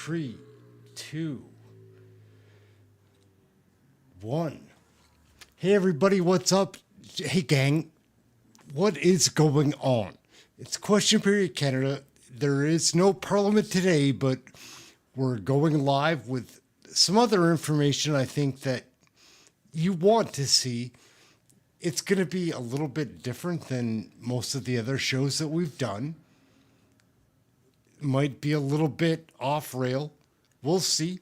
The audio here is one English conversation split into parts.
3, 2, 1. Hey everybody, what's up? Hey gang, what is going on? It's Question Period Canada. There is no Parliament today, but we're going live with some other information I think that you want to see. It's going to be a little bit different than most of the other shows that we've done. Might be a little bit off rail. We'll see.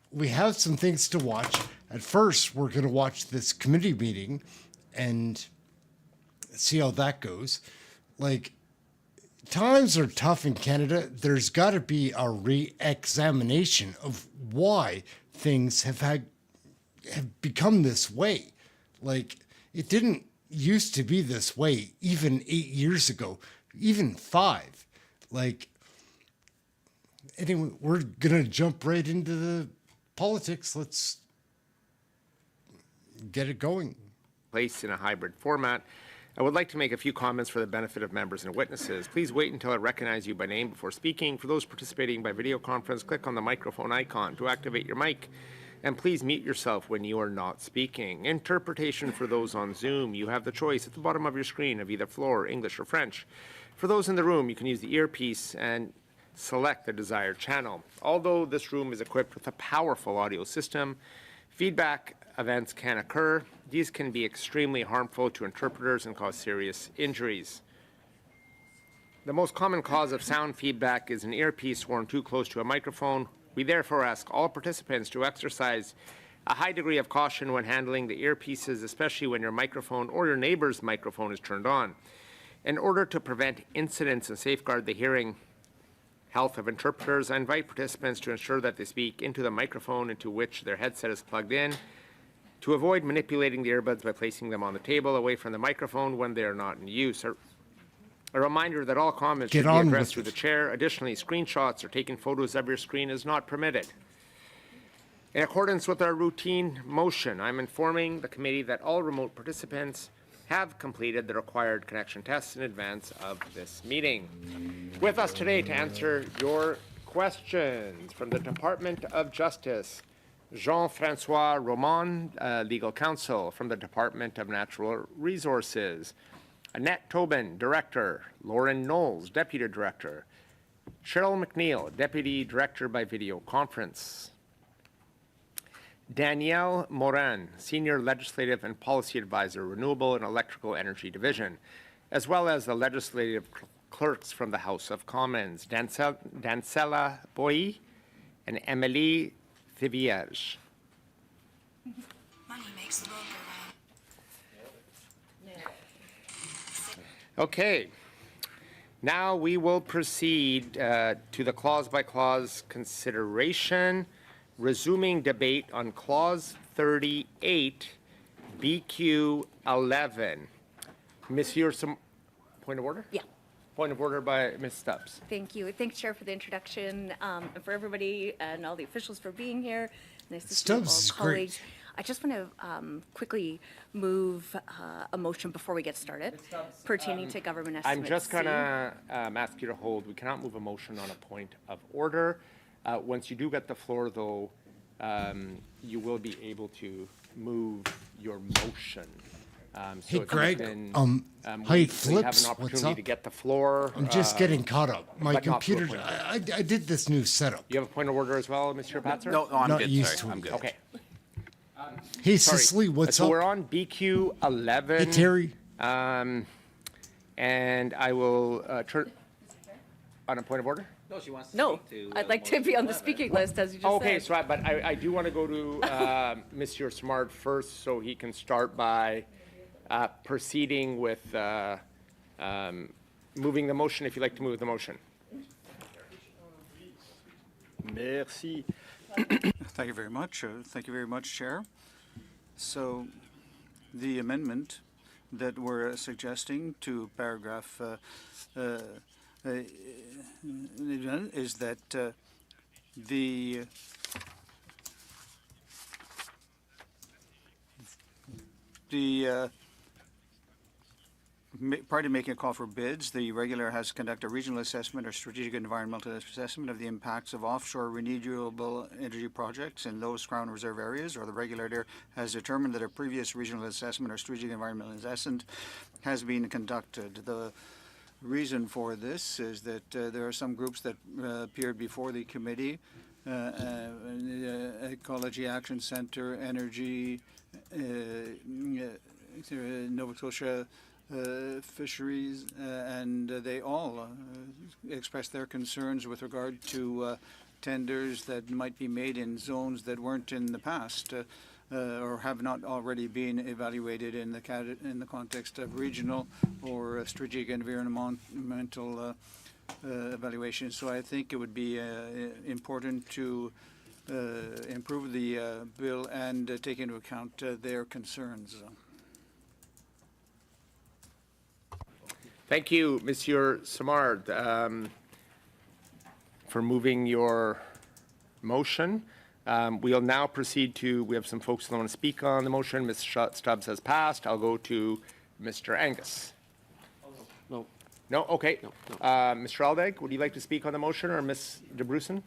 We have some things to watch. At first, we're going to watch this committee meeting and see how that goes. Like, times are tough in Canada. There's got to be a re-examination of why things have become this way. Like, it didn't used to be this way even 8 years ago, even 5. Like, anyway, we're going to jump right into the politics. Let's get it going. Placed in a hybrid format. I would like to make a few comments for the benefit of members and witnesses. Please wait until I recognize you by name before speaking. For those participating by video conference, click on the microphone icon to activate your mic, and please mute yourself when you are not speaking. Interpretation for those on Zoom, you have the choice at the bottom of your screen of either floor, English, or French. For those in the room, you can use the earpiece and select the desired channel. Although this room is equipped with a powerful audio system, feedback events can occur. These can be extremely harmful to interpreters and cause serious injuries. The most common cause of sound feedback is an earpiece worn too close to a microphone. We therefore ask all participants to exercise a high degree of caution when handling the earpieces, especially when your microphone or your neighbor's microphone is turned on. In order to prevent incidents and safeguard the hearing health of interpreters, I invite participants to ensure that they speak into the microphone into which their headset is plugged in, to avoid manipulating the earbuds by placing them on the table away from the microphone when they are not in use. A reminder that all comments should be addressed through the chair. Additionally, screenshots or taking photos of your screen is not permitted. In accordance with our routine motion, I'm informing the committee that all remote participants have completed the required connection tests in advance of this meeting. With us today to answer your questions from the Department of Justice, Jean-Francois Roman, Legal Counsel. From the Department of Natural Resources, Annette Tobin, Director. Lauren Knowles, Deputy Director. Cheryl McNeil, Deputy Director by video conference. Danielle Morin, Senior Legislative and Policy Advisor, Renewable and Electrical Energy Division, as well as the legislative clerks from the House of Commons, Dancela Boy and Emily Thivierge. Money makes the world go round. Okay. Now we will proceed to the clause-by-clause consideration, resuming debate on Clause 38, BQ 11. Monsieur, some point of order? Yeah. Point of order by Ms. Stubbs. Thank you. Thanks, Chair, for the introduction, and for everybody and all the officials for being here. Nice to see all colleagues. I just want to quickly move a motion before we get started pertaining to government estimates. I'm just going to ask you to hold. We cannot move a motion on a point of order. Once you do get the floor, though, you will be able to move your motion. Hey, Greg, hi, Flips, have an opportunity what's up? to get the floor. I'm just getting caught up. My but not to a computer, point of order. I did this new setup. You have a point of order as well, Mr. Patzer? No, I'm Not good. used Sorry, to I'm it. good. Okay. Hey, Sorry. Cicely, what's so up? we're on BQ 11. Hey, Terry. And I will turn on a point of order. No, she wants to No, speak to, I'd like to be on the speaking list, as you just Okay, said. so but I do want to go to Monsieur Smart first, so he can start by proceeding with moving the motion, if you'd like to move the motion. Merci. Thank you very much. Thank you very much, Chair. So the amendment that we're suggesting to paragraph is that the prior to making a call for bids, the regulator has to conduct a regional assessment or strategic environmental assessment of the impacts of offshore renewable energy projects in those Crown Reserve areas, or the regulator has determined that a previous regional assessment or strategic environmental assessment has been conducted. The reason for this is that there are some groups that appeared before the committee, Ecology Action Center, Energy, Nova Scotia Fisheries, and they all expressed their concerns with regard to tenders that might be made in zones that weren't in the past or have not already been evaluated in the context of regional or strategic environmental evaluation. So I think it would be important to improve the bill and take into account their concerns. Thank you, Monsieur Simard, for moving your motion. We'll now proceed to, we have some folks that want to speak on the motion. Ms. Stubbs has passed. I'll go to Mr. Angus. No. No? Okay. No. Mr. Aldag, would you like to speak on the motion, or Ms. DeBrusen?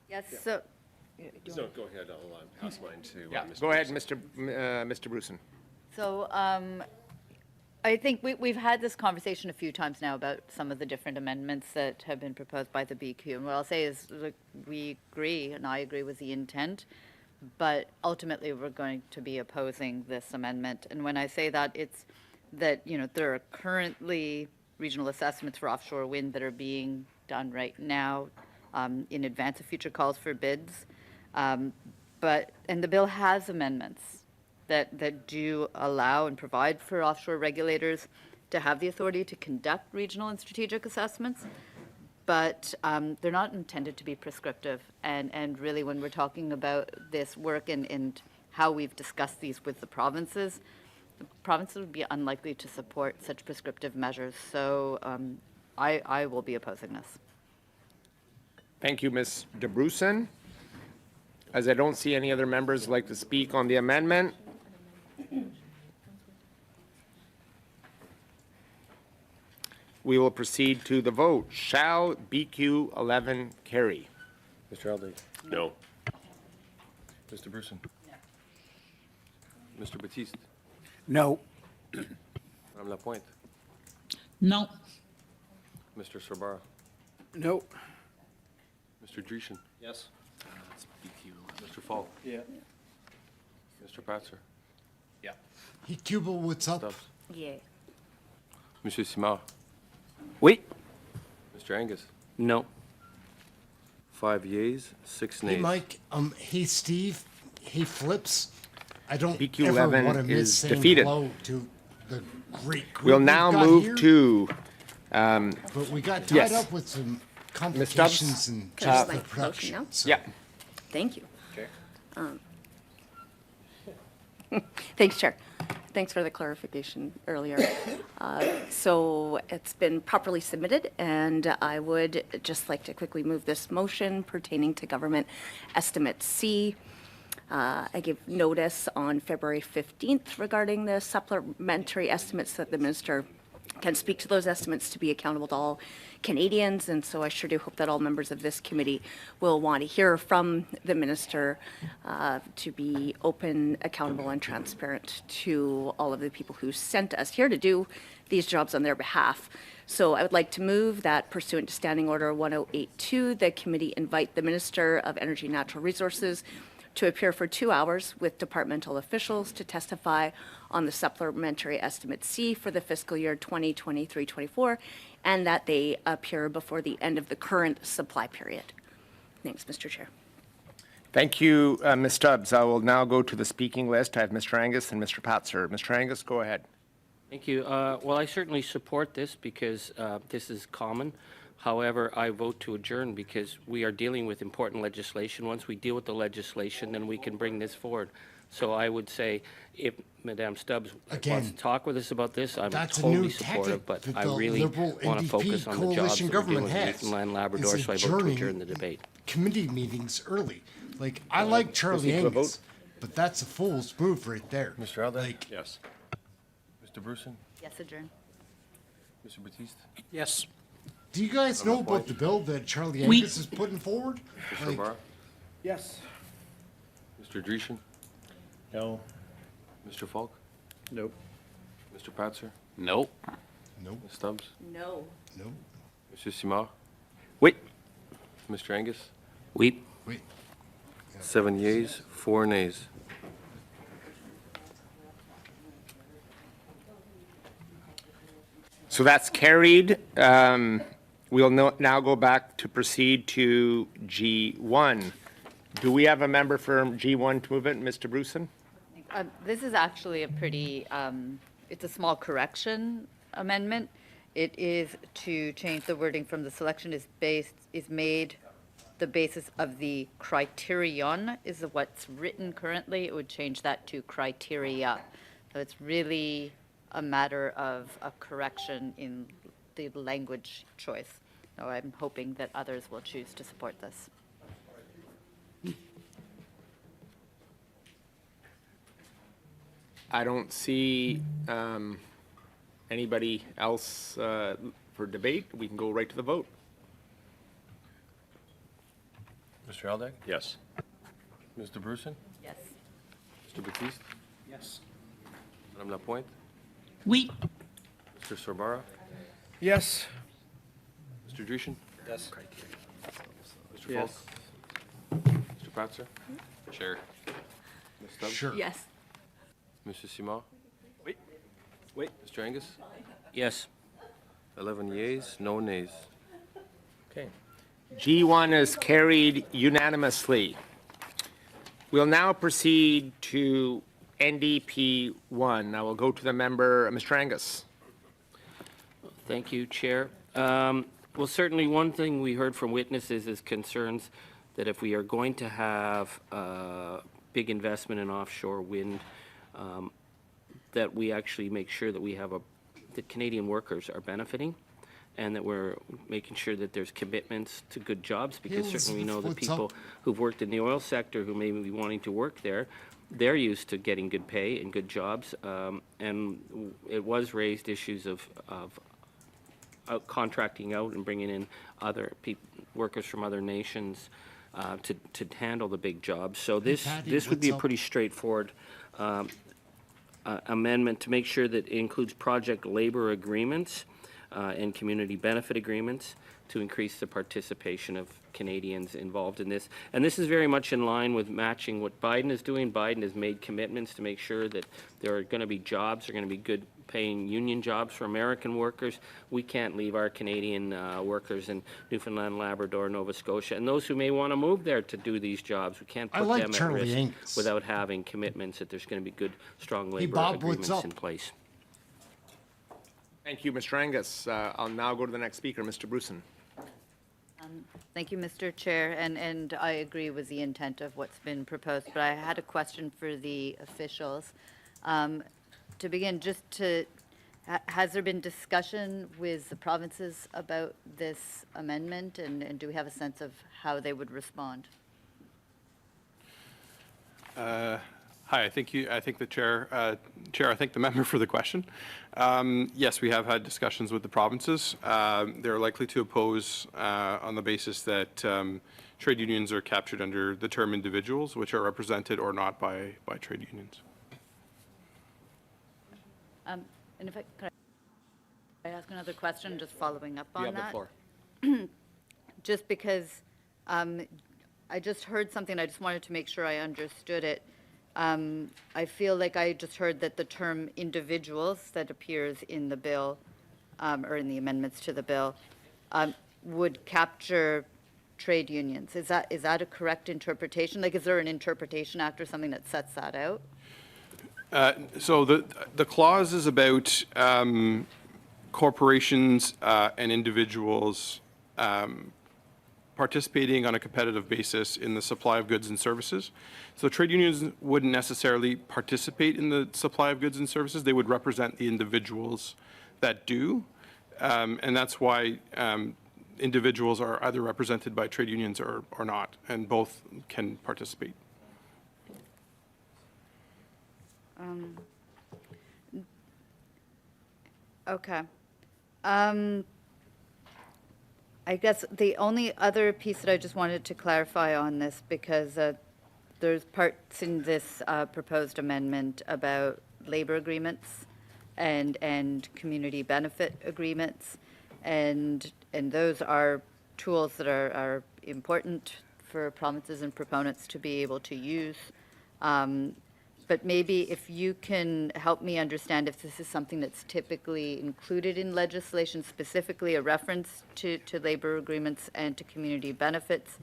Yes, so, So go ahead, I'll pass mine to Yeah, Mr. go ahead, Wilson. Mr. Brusen. So I think we've had this conversation a few times now about some of the different amendments that have been proposed by the BQ. And what I'll say is, look, we agree, and I agree with the intent, but ultimately we're going to be opposing this amendment. And when I say that, it's that, you know, there are currently regional assessments for offshore wind that are being done right now in advance of future calls for bids. And the bill has amendments that do allow and provide for offshore regulators to have the authority to conduct regional and strategic assessments, but they're not intended to be prescriptive. And really, when we're talking about this work and how we've discussed these with the provinces would be unlikely to support such prescriptive measures. So I will be opposing this. Thank you, Ms. DeBrusen. As I don't see any other members like to speak on the amendment, we will proceed to the vote. Shall BQ 11 carry? Mr. Alday? No. Mr. Bruson? Mr. Batiste? No. Madame Lapointe? No. Mr. Sorbara? No. Mr. Dreeshen? Yes. Mr. Fall? Yeah. Mr. Patzer? Hey, Cuba, what's up? Stubbs? yeah. Monsieur Simard? Oui. Mr. Angus? No. 5 yeas, 6 nays. Hey, Mike. Hey, Steve. Hey, Flips. I don't BQ ever 11 want to miss is saying defeated. hello to the great group We'll we've now got move here, to, But we got tied yes. up with some Stubbs? complications and Can I just just, the like, production. motion now? So- yeah. Thank you. Thanks, Chair. Thanks for the clarification earlier. So it's been properly submitted, and I would just like to quickly move this motion pertaining to Government Estimate C. I gave notice on February 15th regarding the supplementary estimates that the minister can speak to those estimates to be accountable to all Canadians, and so I sure do hope that all members of this committee will want to hear from the minister to be open, accountable, and transparent to all of the people who sent us here to do these jobs on their behalf. So I would like to move that pursuant to Standing Order 1082, the committee invite the Minister of Energy and Natural Resources to appear for 2 hours with departmental officials to testify on the supplementary estimate C for the fiscal year 2023-24, and that they appear before the end of the current supply period. Thanks, Mr. Chair. Thank you, Ms. Stubbs. I will now go to the speaking list. I have Mr. Angus and Mr. Patzer. Mr. Angus, go ahead. Thank you. Well, I certainly support this because this is common. However, I vote to adjourn because we are dealing with important legislation. Once we deal with the legislation, then we can bring this forward. So I would say if Madame Stubbs Again, wants to talk with us about this, I'm that's a totally new supportive, tactic but that I the really Liberal want to NDP focus on the jobs coalition that we're dealing government with has. Newfoundland, Labrador, is so I vote to adjourning adjourn the debate. Committee meetings early. Like, I like Charlie proceed to a Angus, but that's a fool's move right there. Mr. Alday? Like, Yes. Mr. Bruson? Yes, adjourn. Mr. Batiste? Yes. Do you guys know about the bill that Charlie Angus is putting forward? Mr. Like, Barr? Yes. Mr. Dreeshen? No. Mr. Falk? Nope. Mr. Patzer? Nope. no, Ms. Stubbs? No. no, Monsieur Simard? Wait. Mr. Angus? We. wait. 7 yeas, 4 nays. So that's carried. We'll now go back to proceed to G1. Do we have a member for G1 to move it, Mr. Bruson? This is actually a pretty, it's a small correction amendment. It is to change the wording from the selection is made the basis of the criterion is what's written currently. It would change that to criteria. So it's really a matter of a correction in the language choice. So I'm hoping that others will choose to support this. I don't see anybody else for debate. We can go right to the vote. Mr. Aldag? Yes. Mr. Bruson? Yes. Mr. Batiste? Yes. Madame Lapointe? We. Mr. Sorbara? Yes. Mr. Dreeshen? Yes. Mr. Falk? Mr. Patzer? Sure. Ms. Stubbs? Sure. Yes. Monsieur Simard? Wait. Mr. Angus? Yes. 11 yeas, no nays. Okay. G1 is carried unanimously. We'll now proceed to NDP1. I will go to the member, Mr. Angus. Thank you, Chair. Well, certainly one thing we heard from witnesses is concerns that if we are going to have big investment in offshore wind, that we actually make sure that we have that Canadian workers are benefiting and that we're making sure that there's commitments to good jobs, because certainly we know that what's people up? who've worked in the oil sector who may be wanting to work there, they're used to getting good pay and good jobs. And it was raised issues of contracting out and bringing in other workers from other nations to handle the big jobs. So this Patty, would be a what's up? pretty straightforward amendment to make sure that it includes project labor agreements and community benefit agreements to increase the participation of Canadians involved in this. And this is very much in line with matching what Biden is doing. Biden has made commitments to make sure that there are going to be jobs, there are going to be good paying union jobs for American workers. We can't leave our Canadian workers in Newfoundland, Labrador, Nova Scotia, and those who may want to move there to do these jobs. We can't I put like them Charlie at risk Angus. without having commitments that there's going to be good, strong labor Bob, agreements what's up? in place. Thank you, Mr. Angus. I'll now go to the next speaker, Mr. Bruson. Thank you, Mr. Chair, and I agree with the intent of what's been proposed, but I had a question for the officials. To begin, has there been discussion with the provinces about this amendment, and do we have a sense of how they would respond? Hi, I thank the chair, I thank the member for the question. Yes, we have had discussions with the provinces. They're likely to oppose on the basis that trade unions are captured under the term individuals, which are represented or not by trade unions. And if could I ask another question, just following up on that? You have the floor. Just because I just heard something, I just wanted to make sure I understood it. I feel like I just heard that the term individuals that appears in the bill, or in the amendments to the bill, would capture trade unions. Is that a correct interpretation? Like, is there an interpretation act or something that sets that out? So the clause is about corporations and individuals participating on a competitive basis in the supply of goods and services. So trade unions wouldn't necessarily participate in the supply of goods and services. They would represent the individuals that do. And that's why individuals are either represented by trade unions or not, and both can participate. Okay. I guess the only other piece that I just wanted to clarify on this, because there's parts in this proposed amendment about labor agreements and community benefit agreements, and those are tools that are important for provinces and proponents to be able to use. But maybe if you can help me understand if this is something that's typically included in legislation, specifically a reference to labor agreements and to community benefits,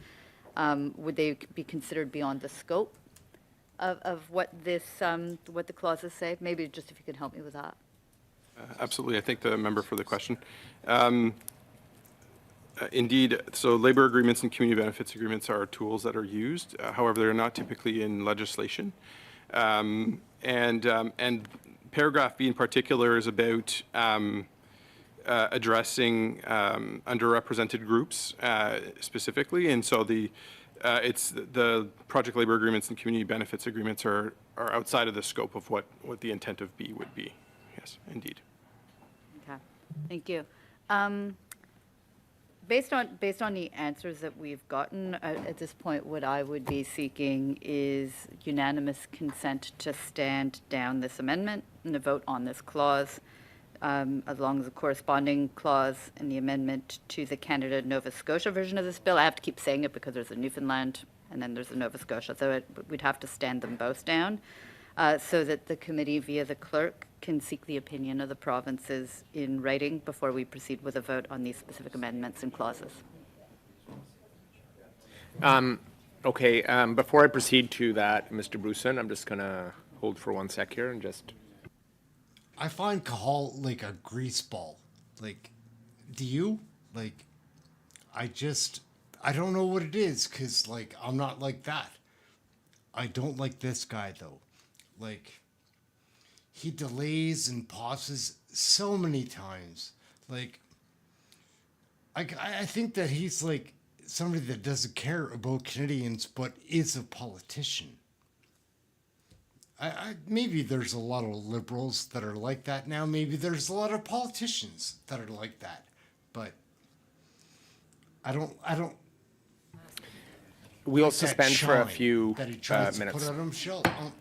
would they be considered beyond the scope of what this, what the clauses say? Maybe just if you could help me with that. Absolutely. I thank the member for the question. Indeed, so labor agreements and community benefits agreements are tools that are used. However, they're not typically in legislation. And paragraph B in particular is about addressing underrepresented groups specifically. And so it's the project labor agreements and community benefits agreements are outside of the scope of what the intent of B would be. Yes, indeed. Okay, thank you. Based on the answers that we've gotten, at this point, what I would be seeking is unanimous consent to stand down this amendment and to vote on this clause, as long as the corresponding clause in the amendment to the Canada-Nova Scotia version of this bill. I have to keep saying it because there's a Newfoundland and then there's a Nova Scotia, so we'd have to stand them both down, so that the committee, via the clerk, can seek the opinion of the provinces in writing before we proceed with a vote on these specific amendments and clauses. Okay, before I proceed to that, Mr. Bruson, I'm just going to hold for 1 sec here and just... I find Cahal like a grease ball. Like, do you? Like, I don't know what it is, because, like, I'm not like that. I don't like this guy, though. Like... He delays and pauses so many times. Like, I think that he's like somebody that doesn't care about Canadians, but is a politician. Maybe there's a lot of liberals that are like that now. Maybe there's a lot of politicians that are like that. But I don't. We'll like suspend that for a shine few that he tries minutes. to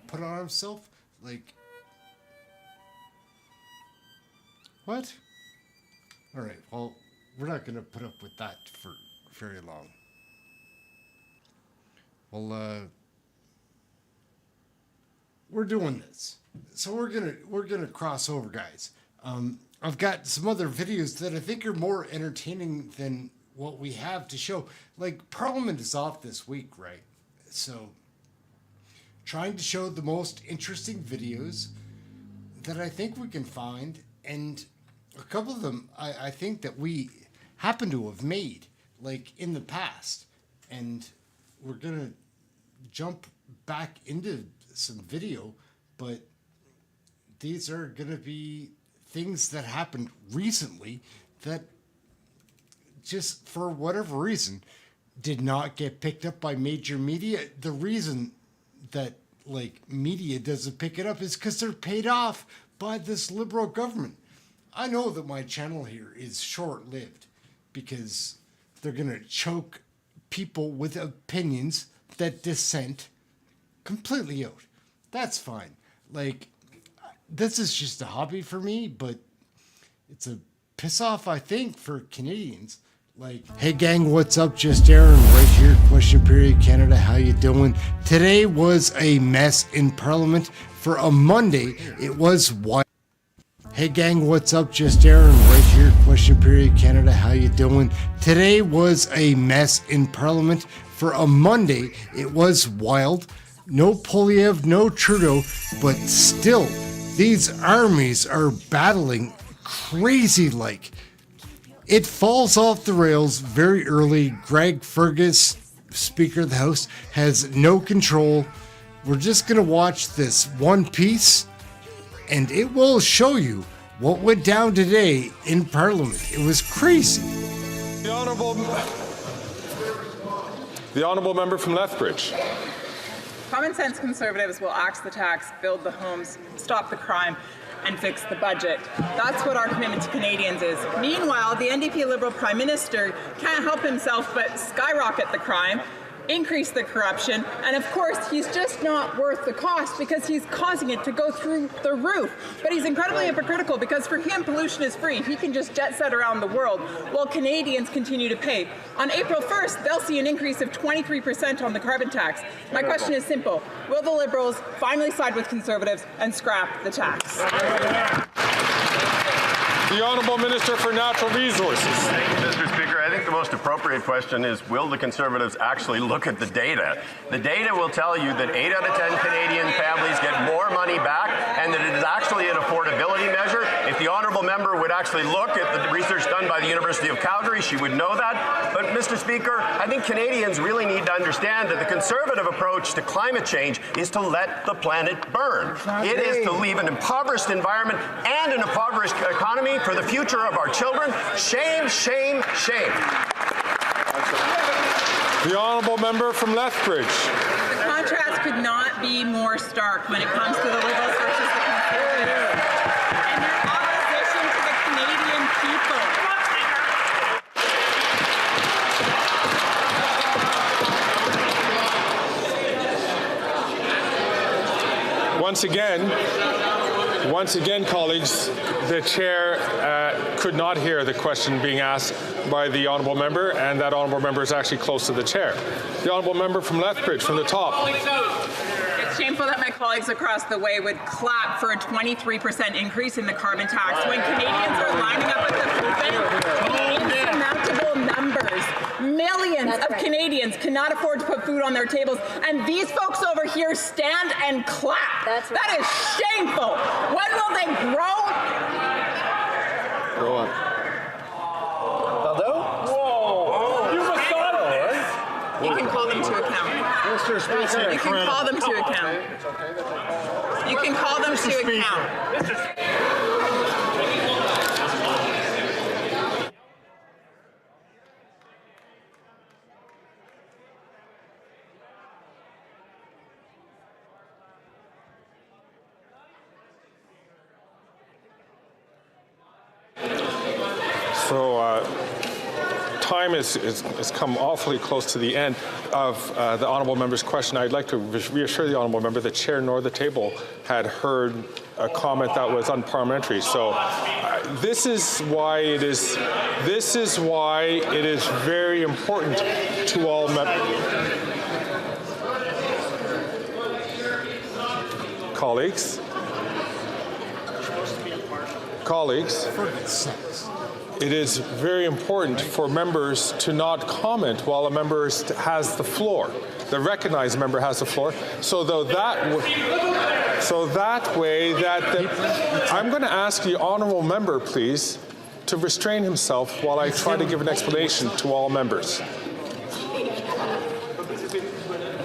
put on himself. Like. What? All right, well, we're not going to put up with that for very long. Well, we're doing this. So we're going to cross over, guys. I've got some other videos that I think are more entertaining than what we have to show. Like, Parliament is off this week, right? So trying to show the most interesting videos that I think we can find, and a couple of them I think that we happen to have made, like, in the past. And we're going to jump back into some video, but these are going to be things that happened recently that just for whatever reason did not get picked up by major media. The reason that, like, media doesn't pick it up is because they're paid off by this Liberal government. I know that my channel here is short-lived because they're going to choke people with opinions that dissent completely out. That's fine. Like, this is just a hobby for me, but it's a piss-off, I think, for Canadians. Like, hey gang, what's up? Just Ehren right here, question period, Canada, how you doing? Today was a mess in Parliament. For a Monday, it was wild. Hey gang, what's up? Just Ehren right here, question period, Canada, how you doing? Today was a mess in Parliament. For a Monday, it was wild. No Poilievre, no Trudeau, but still, these armies are battling crazy like. It falls off the rails very early. Greg Fergus, Speaker of the House, has no control. We're just going to watch this one piece, and it will show you what went down today in Parliament. It was crazy. The Honourable Member from Lethbridge. Common sense Conservatives will axe the tax, build the homes, stop the crime, and fix the budget. That's what our commitment to Canadians is. Meanwhile, the NDP Liberal Prime Minister can't help himself but skyrocket the crime, increase the corruption, and of course he's just not worth the cost because he's causing it to go through the roof. But he's incredibly hypocritical because for him pollution is free. He can just jet set around the world while Canadians continue to pay. On April 1st, they'll see an increase of 23% on the carbon tax. My question is simple. Will the Liberals finally side with Conservatives and scrap the tax? The Honourable Minister for Natural Resources. Thank you, Mr. Speaker. I think the most appropriate question is, will the Conservatives actually look at the data? The data will tell you that 8 out of 10 Canadian families get more money back and that it is actually an affordability measure. If the Honourable Member would actually look at the research done by the University of Calgary, she would know that. But, Mr. Speaker, I think Canadians really need to understand that the Conservative approach to climate change is to let the planet burn. It is to leave an impoverished environment and an impoverished economy for the future of our children. Shame, shame, shame. The Honourable Member from Lethbridge. The contrast could not be more stark when it comes to the Liberals versus the Conservatives and their opposition to the Canadian people. Once again, colleagues, the chair could not hear the question being asked by the honourable member, and that honourable member is actually close to the chair. The honourable member from Lethbridge, from the top. It's shameful that my colleagues across the way would clap for a 23% increase in the carbon tax when Canadians are lining up at the food bank in insurmountable numbers. Millions of Canadians cannot afford to put food on their tables, and these folks over here stand and clap. That is shameful. When will they grow? Grow up. You can call them to account. Mr. Speaker, You can call them to account. You can call them to account. So time has come awfully close to the end of the honourable member's question. I'd like to reassure the honourable member the chair nor the table had heard a comment that was unparliamentary. So this is why it is very important to all members. Colleagues, it is very important for members to not comment while a member has the floor. The recognized member has the floor. I'm going to ask the honourable member, please, to restrain himself while I try to give an explanation to all members.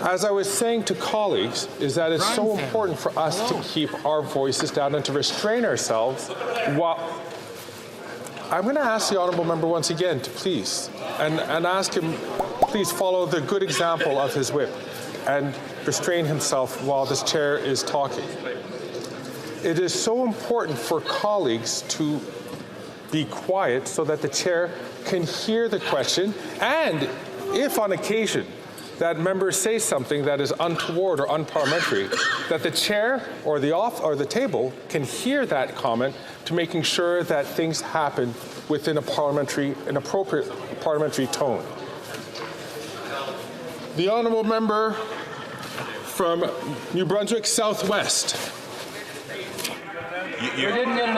As I was saying to colleagues, is that it's so important for us to keep our voices down and to restrain ourselves while... I'm going to ask the honourable member once again to please, and ask him, please follow the good example of his whip and restrain himself while this chair is talking. It is so important for colleagues to be quiet so that the chair can hear the question, and if on occasion that members say something that is untoward or unparliamentary, that the chair or the table can hear that comment to making sure that things happen within an appropriate parliamentary tone. The honourable member from New Brunswick Southwest. You didn't get an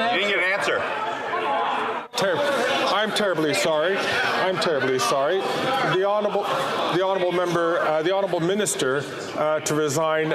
answer. I'm terribly sorry. The honourable member, the honourable minister, to resign.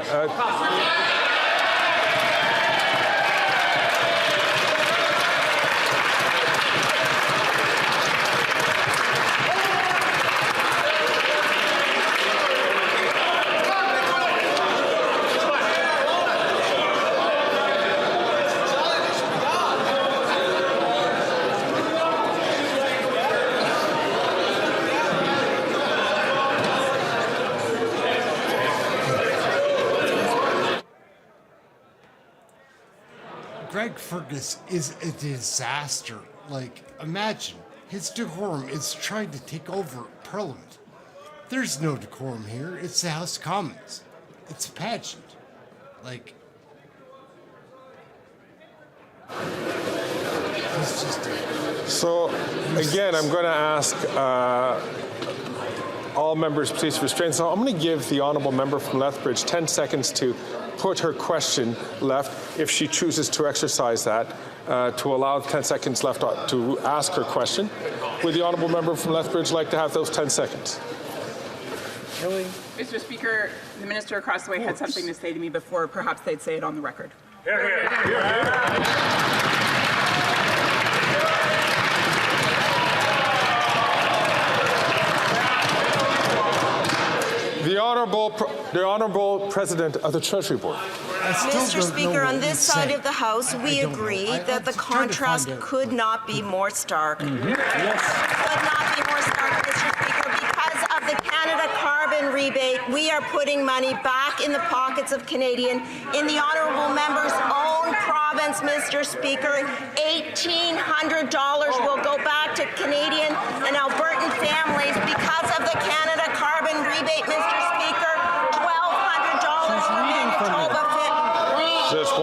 Greg Fergus is a disaster. Like, imagine his decorum is trying to take over Parliament. There's no decorum here. It's the House of Commons. It's a pageant. Like, he's just So, again, I'm going to ask all members please restrain. So I'm going to give the honourable member from Lethbridge 10 seconds to put her question left, if she chooses to exercise that, to allow 10 seconds left to ask her question. Would the honourable member from Lethbridge like to have those 10 seconds? Really? Mr. Speaker, the minister across the way had something to say to me before. Perhaps they'd say it on the record. The Honourable President of the Treasury Board. Mr. Speaker, on this side of the House, we agree that the contrast could not be more stark. Could not be more stark, Mr. Speaker, because of the Canada carbon rebate. We are putting money back in the pockets of Canadian, in the honourable member's own province, Mr. Speaker. $1,800 will go back to Canadian and Albertan families because of the Canada carbon rebate, Mr. Speaker. $1,200 for Manitoba. Just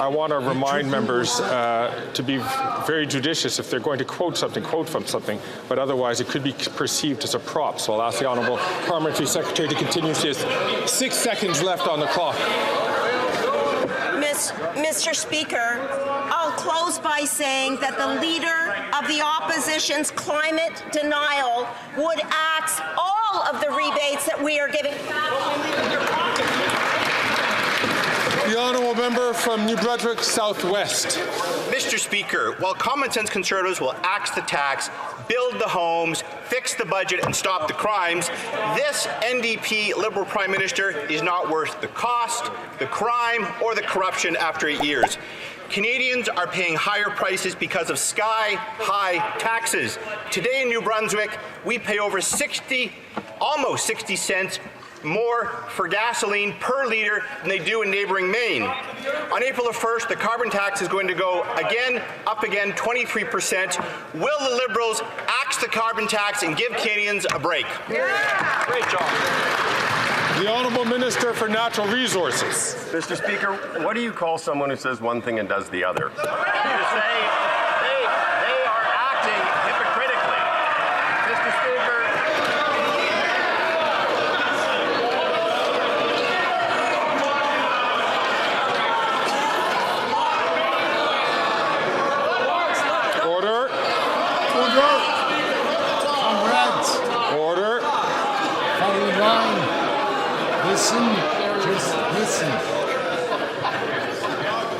I want to remind members to be very judicious. If they're going to quote from something, but otherwise it could be perceived as a prop. So I'll ask the Honourable Parliamentary Secretary to continue. She has 6 seconds left on the clock. Mr. Speaker, I'll close by saying that the leader of the opposition's climate denial would axe all of the rebates that we are giving. The honourable member from New Brunswick Southwest. Mr. Speaker, while common sense Conservatives will axe the tax, build the homes, fix the budget and stop the crimes, this NDP Liberal Prime Minister is not worth the cost, the crime or the corruption after 8 years. Canadians are paying higher prices because of sky-high taxes. Today in New Brunswick, we pay over almost 60 cents more for gasoline per litre than they do in neighbouring Maine. On April the 1st, the carbon tax is going to go up again, 23%. Will the Liberals axe the carbon tax and give Canadians a break? Yeah. Great job. The Honourable Minister for Natural Resources. Mr. Speaker, what do you call someone who says one thing and does the other? You say they are acting hypocritically. Mr. Speaker. Just listen.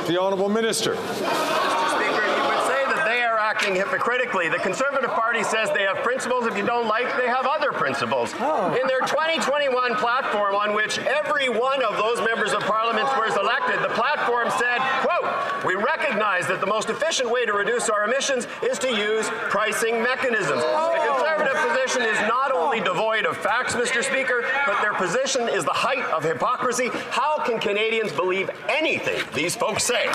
The Honourable Minister. Mr. Speaker, you would say that they are acting hypocritically. The Conservative Party says they have principles. If you don't like, they have other principles. In their 2021 platform, on which every one of those members of Parliament was elected, the platform said, quote, "We recognize that the most efficient way to reduce our emissions is to use pricing mechanisms." The Conservative position is not only devoid of facts, Mr. Speaker, but their position is the height of hypocrisy. How can Canadians believe anything these folks say?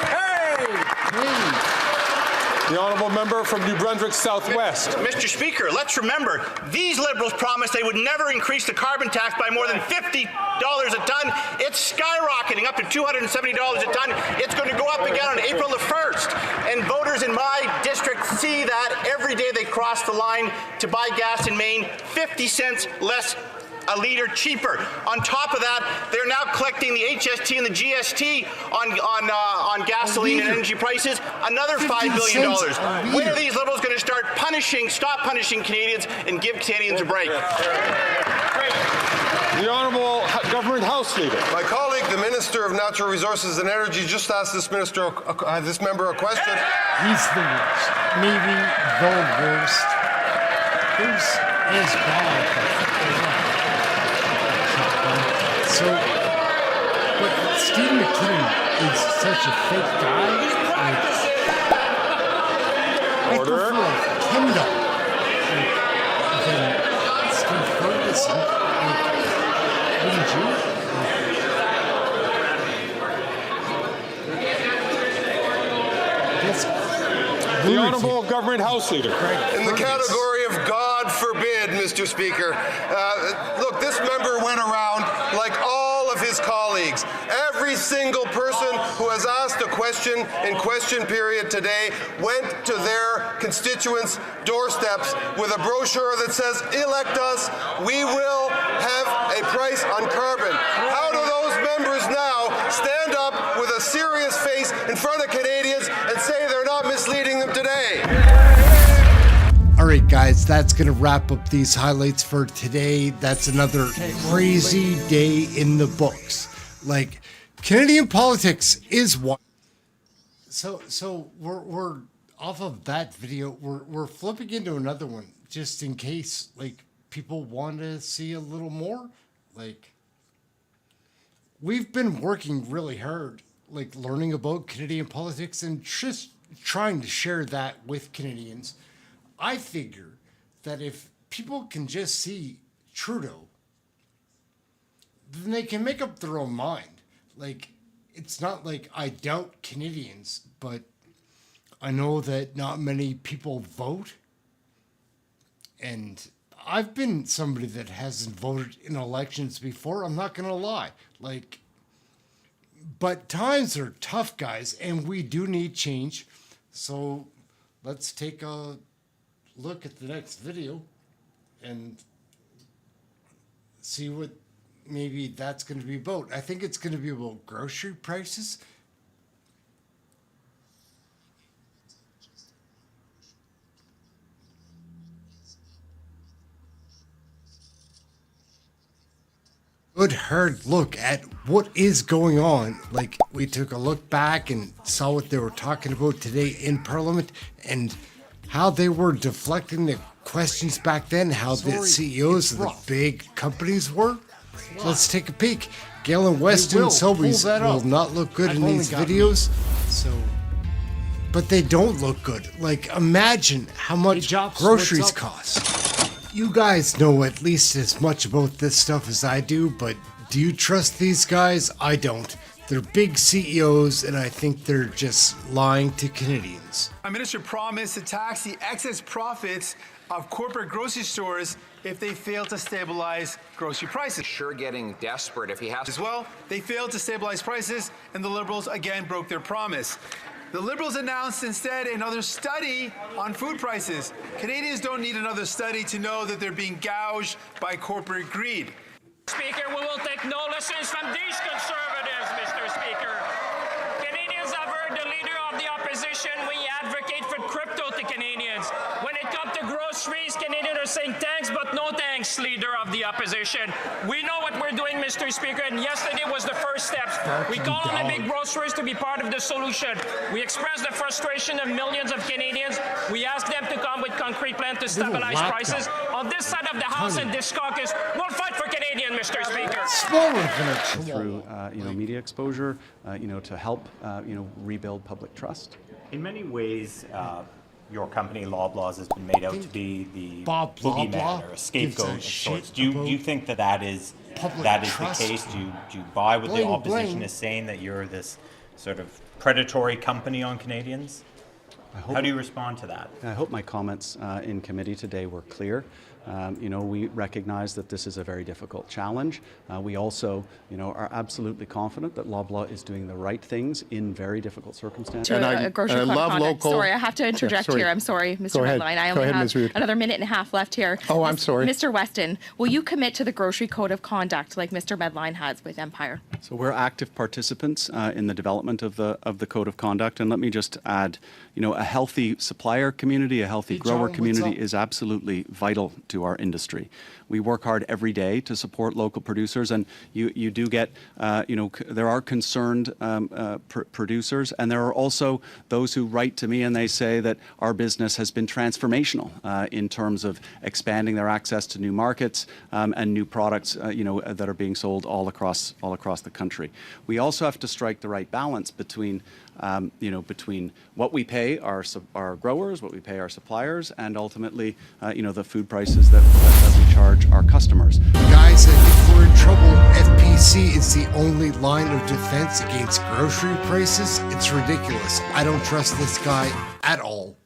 The Honourable Member from New Brunswick Southwest. Mr. Speaker, let's remember, these Liberals promised they would never increase the carbon tax by more than $50 a tonne. It's skyrocketing up to $270 a tonne. It's going to go up again on April the 1st. And voters in my district see that every day they cross the line to buy gas in Maine, 50 cents less a litre cheaper. On top of that, they're now collecting the HST and the GST on gasoline and energy prices, another $5 billion. When are these Liberals going to stop punishing Canadians and give Canadians a break? The Honourable Government House Leader. My colleague, the Minister of Natural Resources and Energy, just asked this member a question. He's the worst. Maybe the worst. Who's as bad? So, but Steve McKinnon is such a fake guy. I prefer Kendall than Steve Ferguson. Wouldn't you? The Honourable Government House Leader. In the category of God forbid, Mr. Speaker. Look, this member went around like all of his colleagues. Every single person who has asked a question in question period today went to their constituents' doorsteps with a brochure that says, elect us, we will have a price on carbon. How do those members now stand up with a serious face in front of Canadians and say they're not misleading them today? All right, guys, that's going to wrap up these highlights for today. That's another crazy day in the books. Like, Canadian politics is what. So we're off of that video. We're flipping into another one just in case, like, people want to see a little more. Like, we've been working really hard, like, learning about Canadian politics and just trying to share that with Canadians. I figure that if people can just see Trudeau, then they can make up their own mind. Like, it's not like I doubt Canadians, but I know that not many people vote. And I've been somebody that hasn't voted in elections before. I'm not going to lie. Like, but times are tough, guys, and we do need change. So let's take a look at the next video and see what maybe that's going to be about. I think it's going to be about grocery prices. Good hard look at what is going on. Like, we took a look back and saw what they were talking about today in Parliament and how they were deflecting the questions back then, how the CEOs of the big companies were. Let's take a peek. Galen Weston Sobeys will not look good in these videos. So, but they don't look good. Like, imagine how much groceries cost. You guys know at least as much about this stuff as I do, but do you trust these guys? I don't. They're big CEOs, and I think they're just lying to Canadians. Our minister promised to tax the excess profits of corporate grocery stores if they fail to stabilize grocery prices. Sure getting desperate if he has. As well, they failed to stabilize prices, and the Liberals again broke their promise. The Liberals announced instead another study on food prices. Canadians don't need another study to know that they're being gouged by corporate greed. Speaker, we will take no lessons from these conservatives, Mr. Speaker. Canadians have heard the leader of the opposition when he advocate for crypto to Canadians. When it comes to groceries, Canadians are saying thanks, but no thanks, leader of the opposition. We know what we're doing, Mr. Speaker, and yesterday was the first steps. We call on the big grocers to be part of the solution. We express the frustration of millions of Canadians. We ask them to come with concrete plan to stabilize prices. On this side of the House and this caucus, we'll fight for Canadians, Mr. Speaker. Through media exposure, to help rebuild public trust. In many ways, your company Loblaws has been made out to be the boogeyman or a scapegoat of sorts. Do you think that is the case? Do you buy what the opposition is saying, that you're this sort of predatory company on Canadians? How do you respond to that? I hope my comments in committee today were clear. We recognize that this is a very difficult challenge. We also, are absolutely confident that Loblaw is doing the right things in very difficult circumstances. I love local. Sorry, I have to interject here. I'm sorry, Mr. Medline. I only have another minute and a half left here. Oh, I'm sorry. Mr. Weston, will you commit to the grocery code of conduct like Mr. Medline has with Empire? So we're active participants in the development of the code of conduct, and let me just add, a healthy supplier community, a healthy grower community is absolutely vital to our industry. We work hard every day to support local producers, and you do get, there are concerned producers, and there are also those who write to me and they say that our business has been transformational in terms of expanding their access to new markets and new products, that are being sold all across the country. We also have to strike the right balance between between what we pay our growers, what we pay our suppliers, and ultimately, the food prices that we charge our customers. Guys, if we're in trouble, FPC is the only line of defense against grocery prices. It's ridiculous. I don't trust this guy at all.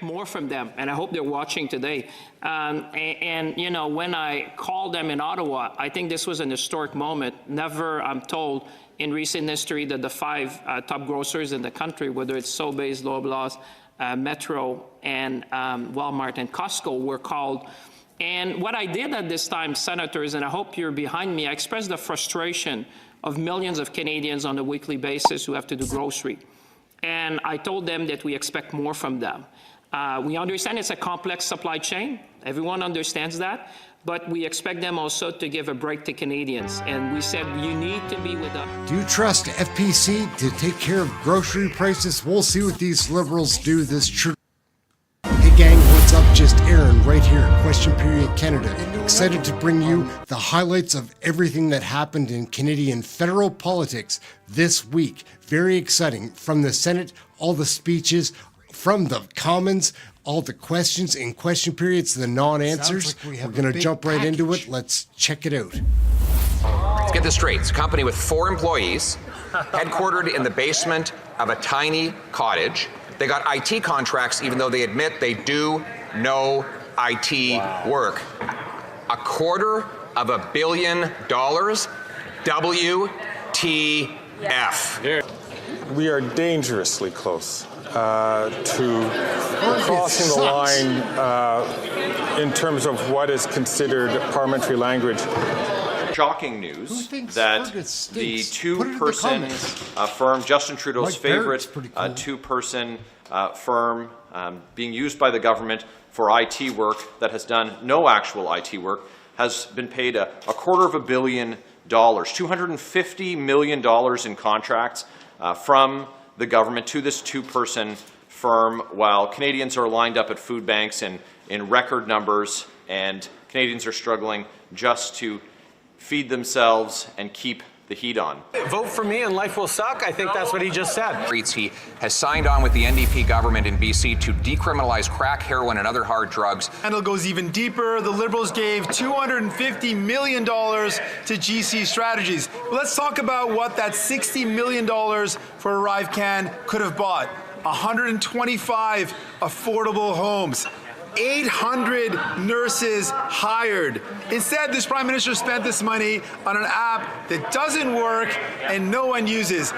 expect more from them, and I hope they're watching today. And you know, when I called them in Ottawa, I think this was an historic moment. Never, I'm told, in recent history that the 5 top grocers in the country, whether it's Sobeys, Loblaws, Metro, and Walmart and Costco, were called. And what I did at this time, senators, and I hope you're behind me, I expressed the frustration of millions of Canadians on a weekly basis who have to do grocery. And I told them that we expect more from them. We understand it's a complex supply chain. Everyone understands that. But we expect them also to give a break to Canadians. And we said, you need to be with us. Do you trust FPC to take care of grocery prices? We'll see what these Liberals do this true. Hey gang, what's up? Just Ehren right here at Question Period Canada. Excited to bring you the highlights of everything that happened in Canadian federal politics this week. Very exciting. From the Senate, all the speeches, from the Commons, all the questions in question periods, the non-answers. We're going to jump right into it. Let's check it out. Let's get this straight. It's a company with 4 employees, headquartered in the basement of a tiny cottage. They got IT contracts even though they admit they do no IT work. $250 million. WTF. We are dangerously close to crossing the line in terms of what is considered parliamentary language. Shocking news that the two-person firm, Justin Trudeau's favorite two-person firm being used by the government for IT work that has done no actual IT work, has been paid $250 million, $250 million in contracts from the government to this two-person firm, while Canadians are lined up at food banks in record numbers, and Canadians are struggling just to feed themselves and keep the heat on. Vote for me and life will suck. I think that's what he just said. He has signed on with the NDP government in BC to decriminalize crack, heroin, and other hard drugs. And it goes even deeper. The Liberals gave $250 million to GC Strategies. Let's talk about what that $60 million for ArriveCan could have bought. 125 affordable homes. 800 nurses hired. Instead, this Prime Minister spent this money on an app that doesn't work and no one uses.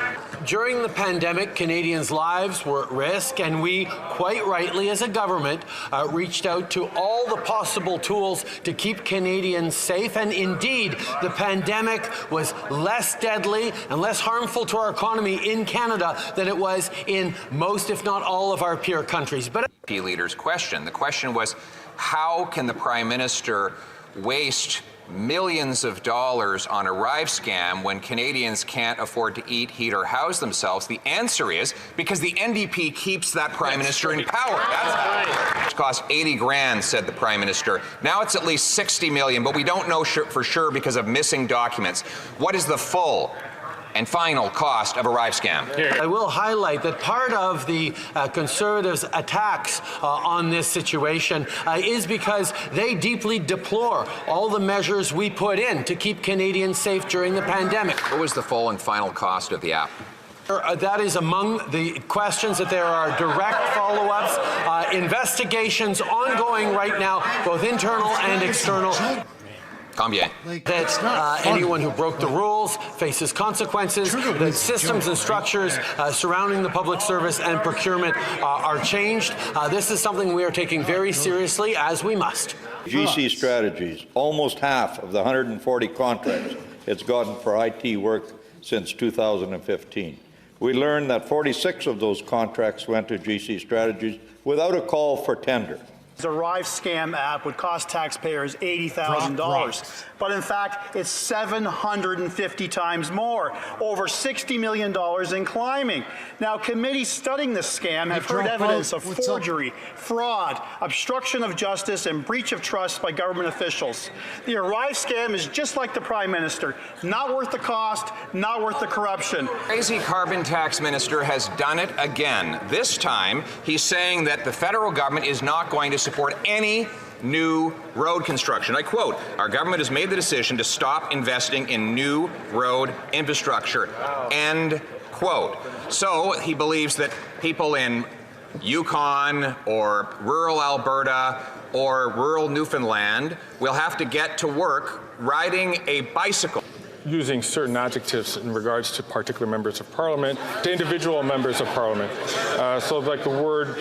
During the pandemic, Canadians' lives were at risk, and we, quite rightly as a government, reached out to all the possible tools to keep Canadians safe. And indeed, the pandemic was less deadly and less harmful to our economy in Canada than it was in most, if not all, of our peer countries. But Leader's question. The question was, how can the Prime Minister waste millions of dollars on a ArriveCan when Canadians can't afford to eat, heat, or house themselves? The answer is because the NDP keeps that Prime Minister in power. That's how. It cost 80 grand, said the Prime Minister. Now it's at least 60 million, but we don't know for sure because of missing documents. What is the full and final cost of ArriveCan? I will highlight that part of the Conservatives' attacks on this situation is because they deeply deplore all the measures we put in to keep Canadians safe during the pandemic. What was the full and final cost of the app? That is among the questions that there are direct follow-ups, investigations ongoing right now, both internal and external. Combien? That anyone who broke the rules faces consequences, that systems and structures surrounding the public service and procurement are changed. This is something we are taking very seriously, as we must. GC Strategies, almost half of the 140 contracts it's gotten for IT work since 2015. We learned that 46 of those contracts went to GC Strategies without a call for tender. The ArriveCan app would cost taxpayers $80,000, but in fact, it's 750 times more, over $60 million in climbing. Now, committees studying this scam have heard evidence of forgery, fraud, obstruction of justice, and breach of trust by government officials. The ArriveCan is just like the Prime Minister, not worth the cost, not worth the corruption. Crazy carbon tax minister has done it again. This time, he's saying that the federal government is not going to support any new road construction. I quote, "Our government has made the decision to stop investing in new road infrastructure." End quote. So he believes that people in Yukon or rural Alberta or rural Newfoundland will have to get to work riding a bicycle. Using certain adjectives in regards to particular members of parliament, to individual members of parliament. So like the word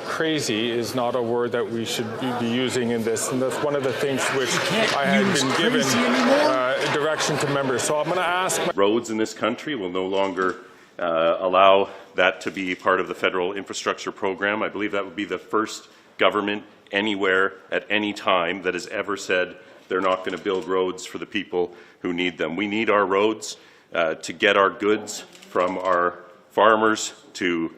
crazy is not a word that we should be using in this, and that's one of the things which I had been given direction to members. So I'm going to ask... Roads in this country will no longer allow that to be part of the federal infrastructure program. I believe that would be the first government anywhere at any time that has ever said they're not going to build roads for the people who need them. We need our roads to get our goods from our farmers to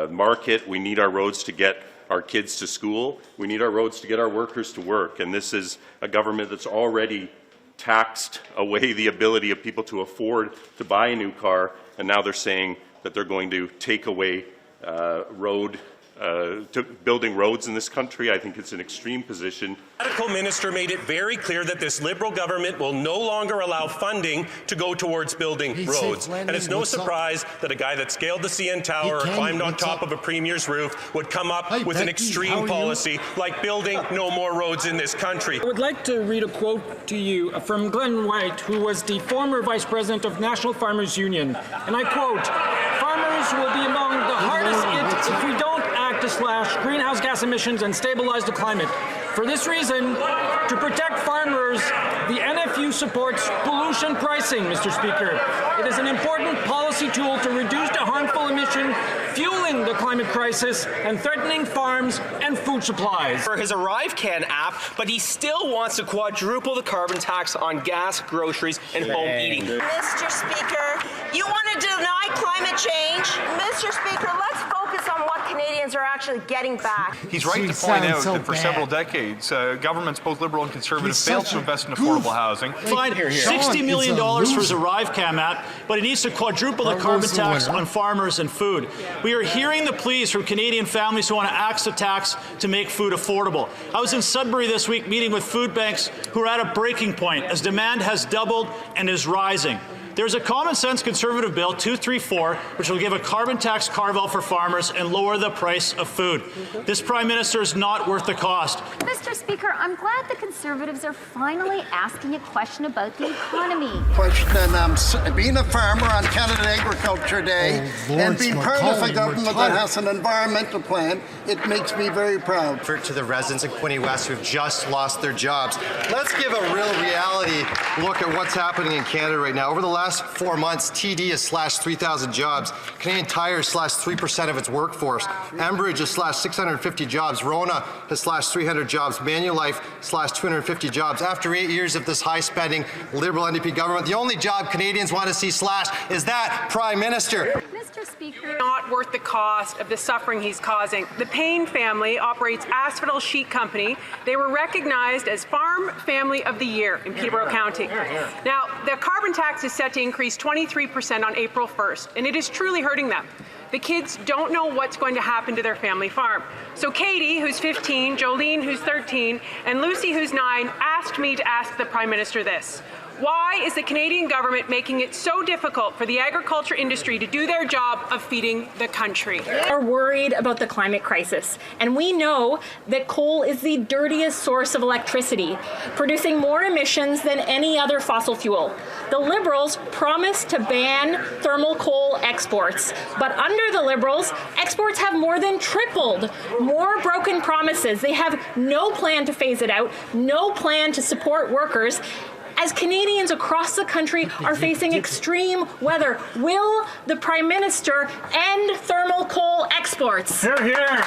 market. We need our roads to get our kids to school. We need our roads to get our workers to work. And this is a government that's already taxed away the ability of people to afford to buy a new car, and now they're saying that they're going to take away building roads in this country. I think it's an extreme position. The medical minister made it very clear that this Liberal government will no longer allow funding to go towards building roads. And it's no surprise that a guy that scaled the CN Tower or climbed on top of a premier's roof would come up with an extreme policy like building no more roads in this country. I would like to read a quote to you from Glenn White, who was the former vice president of National Farmers Union. And I quote, "Farmers will be among the hardest hit if we don't act to slash greenhouse gas emissions and stabilize the climate. For this reason, to protect farmers, the NFU supports pollution pricing, Mr. Speaker. It is an important policy tool to reduce the harmful emission fueling the climate crisis and threatening farms and food supplies." For his ArriveCan app, but he still wants to quadruple the carbon tax on gas, groceries, and home eating. Mr. Speaker, you want to deny climate change? Mr. Speaker, let's focus on what Canadians are actually getting back. He's right to point out that for several decades, governments, both Liberal and Conservative, failed to invest in affordable housing. Fine, $60 million for his ArriveCan app, but he needs to quadruple the carbon tax on farmers and food. We are hearing the pleas from Canadian families who want to axe the tax to make food affordable. I was in Sudbury this week meeting with food banks who are at a breaking point as demand has doubled and is rising. There's a common-sense Conservative bill, 234, which will give a carbon tax carve-out for farmers and lower the price of food. This Prime Minister is not worth the cost. Mr. Speaker, I'm glad the Conservatives are finally asking a question about the economy. Being a farmer on Canada Agriculture Day and being part of a government that has an environmental plan, it makes me very proud. To the residents in Quinte West who've just lost their jobs, let's give a real reality look at what's happening in Canada right now. Over the last 4 months, TD has slashed 3,000 jobs. Canadian Tire slashed 3% of its workforce. Enbridge has slashed 650 jobs. Rona has slashed 300 jobs. Manulife slashed 250 jobs. After 8 years of this high-spending Liberal NDP government, the only job Canadians want to see slashed is that Prime Minister. Mr. Speaker, not worth the cost of the suffering he's causing. The Payne family operates Asphodel Sheet Company. They were recognized as Farm Family of the Year in Peterborough County. Now, the carbon tax is set to increase 23% on April 1st, and it is truly hurting them. The kids don't know what's going to happen to their family farm. So Katie, who's 15, Jolene, who's 13, and Lucy, who's 9, asked me to ask the Prime Minister this. Why is the Canadian government making it so difficult for the agriculture industry to do their job of feeding the country? We're worried about the climate crisis, and we know that coal is the dirtiest source of electricity, producing more emissions than any other fossil fuel. The Liberals promised to ban thermal coal exports, but under the Liberals, exports have more than tripled. More broken promises. They have no plan to phase it out, no plan to support workers. As Canadians across the country are facing extreme weather, will the Prime Minister end thermal coal exports? Hear, hear.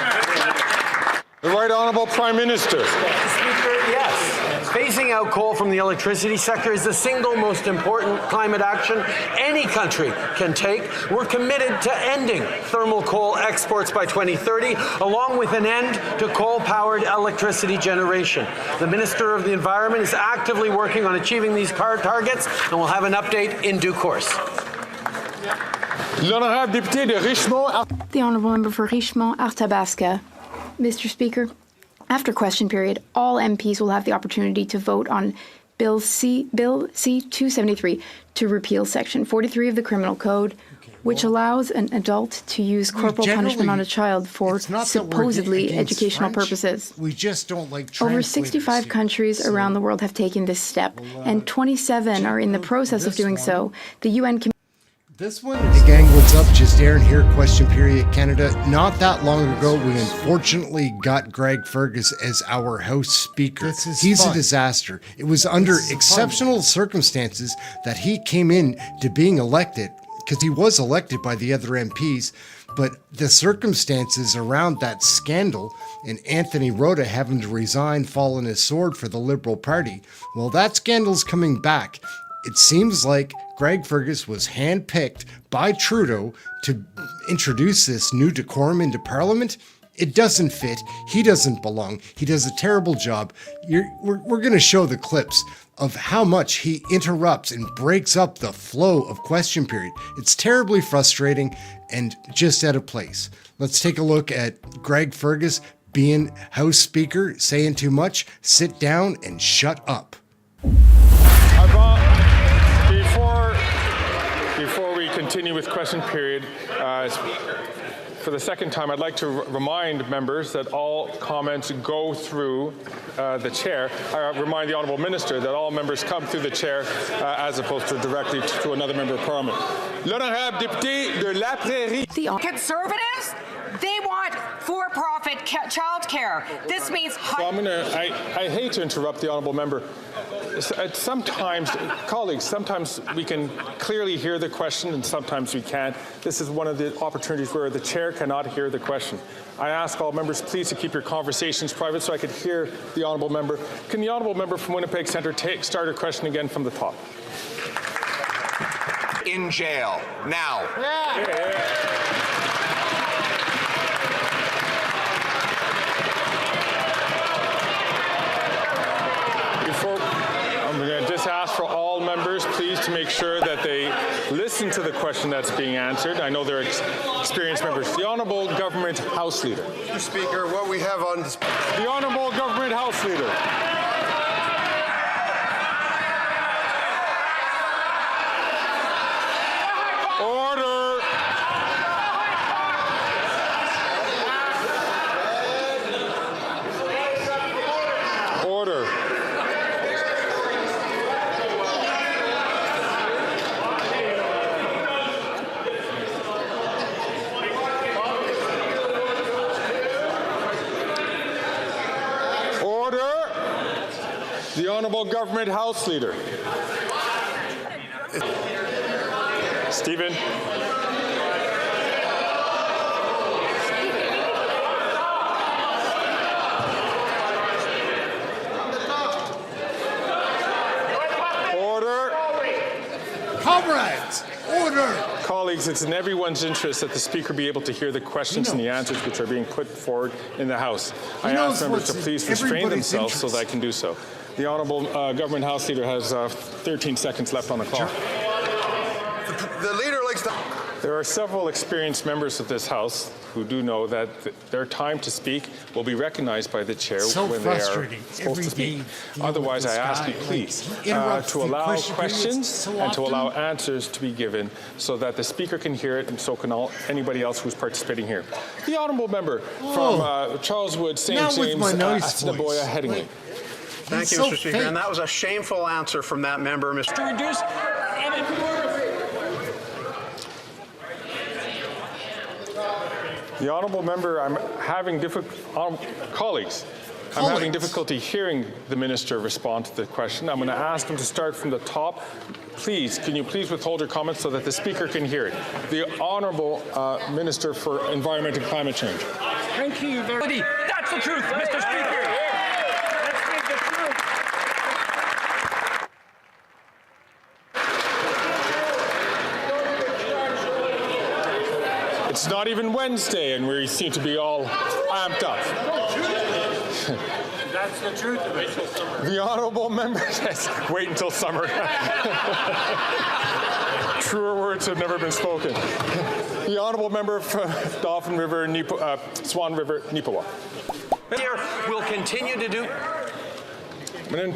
The Right Honourable Prime Minister. Mr. Speaker, yes. Phasing out coal from the electricity sector is the single most important climate action any country can take. We're committed to ending thermal coal exports by 2030, along with an end to coal-powered electricity generation. The Minister of the Environment is actively working on achieving these targets, and we'll have an update in due course. The Honourable Member for Richmond-Arthabasca. Mr. Speaker, after question period, all MPs will have the opportunity to vote on Bill C-273 to repeal Section 43 of the Criminal Code, which allows an adult to use corporal punishment on a child for supposedly educational purposes. We just don't like Over 65 countries around the world have taken this step, and 27 are in the process of doing so. The UN This one is... Hey gang, what's up? Just Ehren here, question period, Canada. Not that long ago, we unfortunately got Greg Fergus as our House Speaker. He's a disaster. It was under exceptional circumstances that he came in to being elected, because he was elected by the other MPs, but the circumstances around that scandal and Anthony Rota having to resign, fall on his sword for the Liberal Party, well, that scandal's coming back. It seems like Greg Fergus was handpicked by Trudeau to introduce this new decorum into Parliament. It doesn't fit. He doesn't belong. He does a terrible job. We're going to show the clips of how much he interrupts and breaks up the flow of question period. It's terribly frustrating and just out of place. Let's take a look at Greg Fergus being House Speaker, saying too much. Sit down and shut up. Before we continue with question period, for the second time, I'd like to remind members that all comments go through the chair. I remind the Honourable Minister that all members come through the chair as opposed to directly to another member of Parliament. L'honorable député de La Prairie. The Conservatives, they want for-profit child care. This means... So I hate to interrupt the Honourable Member. Sometimes, colleagues, sometimes we can clearly hear the question and sometimes we can't. This is one of the opportunities where the chair cannot hear the question. I ask all members please to keep your conversations private so I could hear the Honourable Member. Can the Honourable Member from Winnipeg Centre start her question again from the top? In jail, now. I'm going to just ask for all members, please, to make sure that they listen to the question that's being answered. I know they're experienced members. The Honourable Government House Leader. Mr. Speaker, what we have on this... The Honourable Government House Leader. Order. Order. The Honourable Government House Leader. Stephen. Order. Comrades, order. Colleagues, it's in everyone's interest that the Speaker be able to hear the questions and the answers which are being put forward in the House. I ask members to please restrain themselves so that I can do so. The Honourable Government House Leader has 13 seconds left on the clock. The leader likes to... There are several experienced members of this House who do know that their time to speak will be recognized by the chair when they are supposed to speak. Otherwise, I ask you please to allow questions and to allow answers to be given so that the Speaker can hear it and so can anybody else who's participating here. The Honourable Member from Charleswood, St. James, Assiniboia, Headingley. Thank you, Mr. Speaker. And that was a shameful answer from that member, Mr. To reduce The Honourable Member, I'm having colleagues, I'm having difficulty hearing the Minister respond to the question. I'm going to ask him to start from the top. Please, can you please withhold your comments so that the Speaker can hear it? The Honourable Minister for Environment and Climate Change. Thank you very much. That's the truth, Mr. Speaker. Let's speak the truth. It's not even Wednesday and we seem to be all amped up. That's the truth of it. The Honourable Member says, wait until summer. Truer words have never been spoken. The Honourable Member from Dauphin River, Swan River, Neepawa. Will continue to do...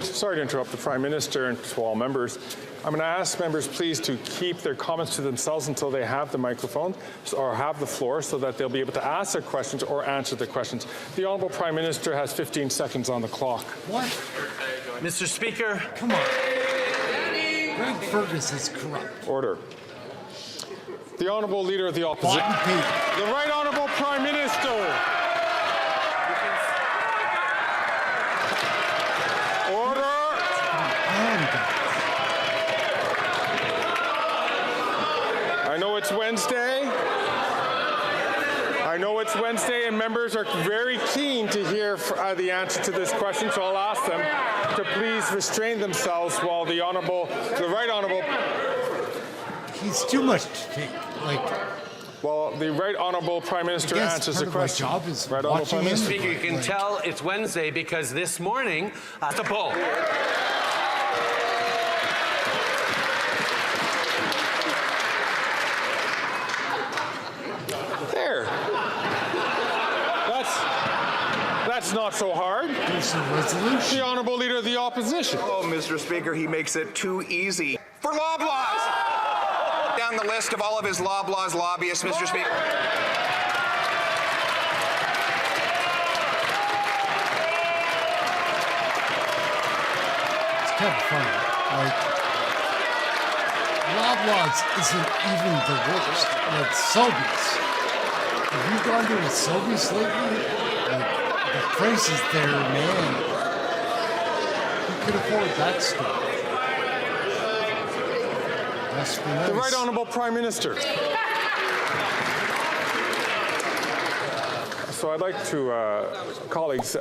Sorry to interrupt the Prime Minister and to all members. I'm going to ask members please to keep their comments to themselves until they have the microphone or have the floor so that they'll be able to ask their questions or answer the questions. The Honourable Prime Minister has 15 seconds on the clock. What? Mr. Speaker. Come on. Greg Fergus is corrupt. Order. The Honourable Leader of the Opposition. The Right Honourable Prime Minister. Order. I know it's Wednesday. And members are very keen to hear the answer to this question, so I'll ask them to please restrain themselves while the Right Honourable. He's too much to take. Well, the Right Honourable Prime Minister answers the question. Job is Right Honourable Prime Minister. Speaker, you can tell it's Wednesday because this morning, the poll. There. That's not so hard. The Honourable Leader of the Opposition. Oh, Mr. Speaker, he makes it too easy for Loblaws. Down the list of all of his Loblaws lobbyists, Mr. Speaker. It's kind of funny. Loblaws isn't even the worst. Sobeys. Have you gone to a Sobeys lately? The prices there, man. Who could afford that store? Must be nice. The Right Honourable Prime Minister. So I'd like to, colleagues,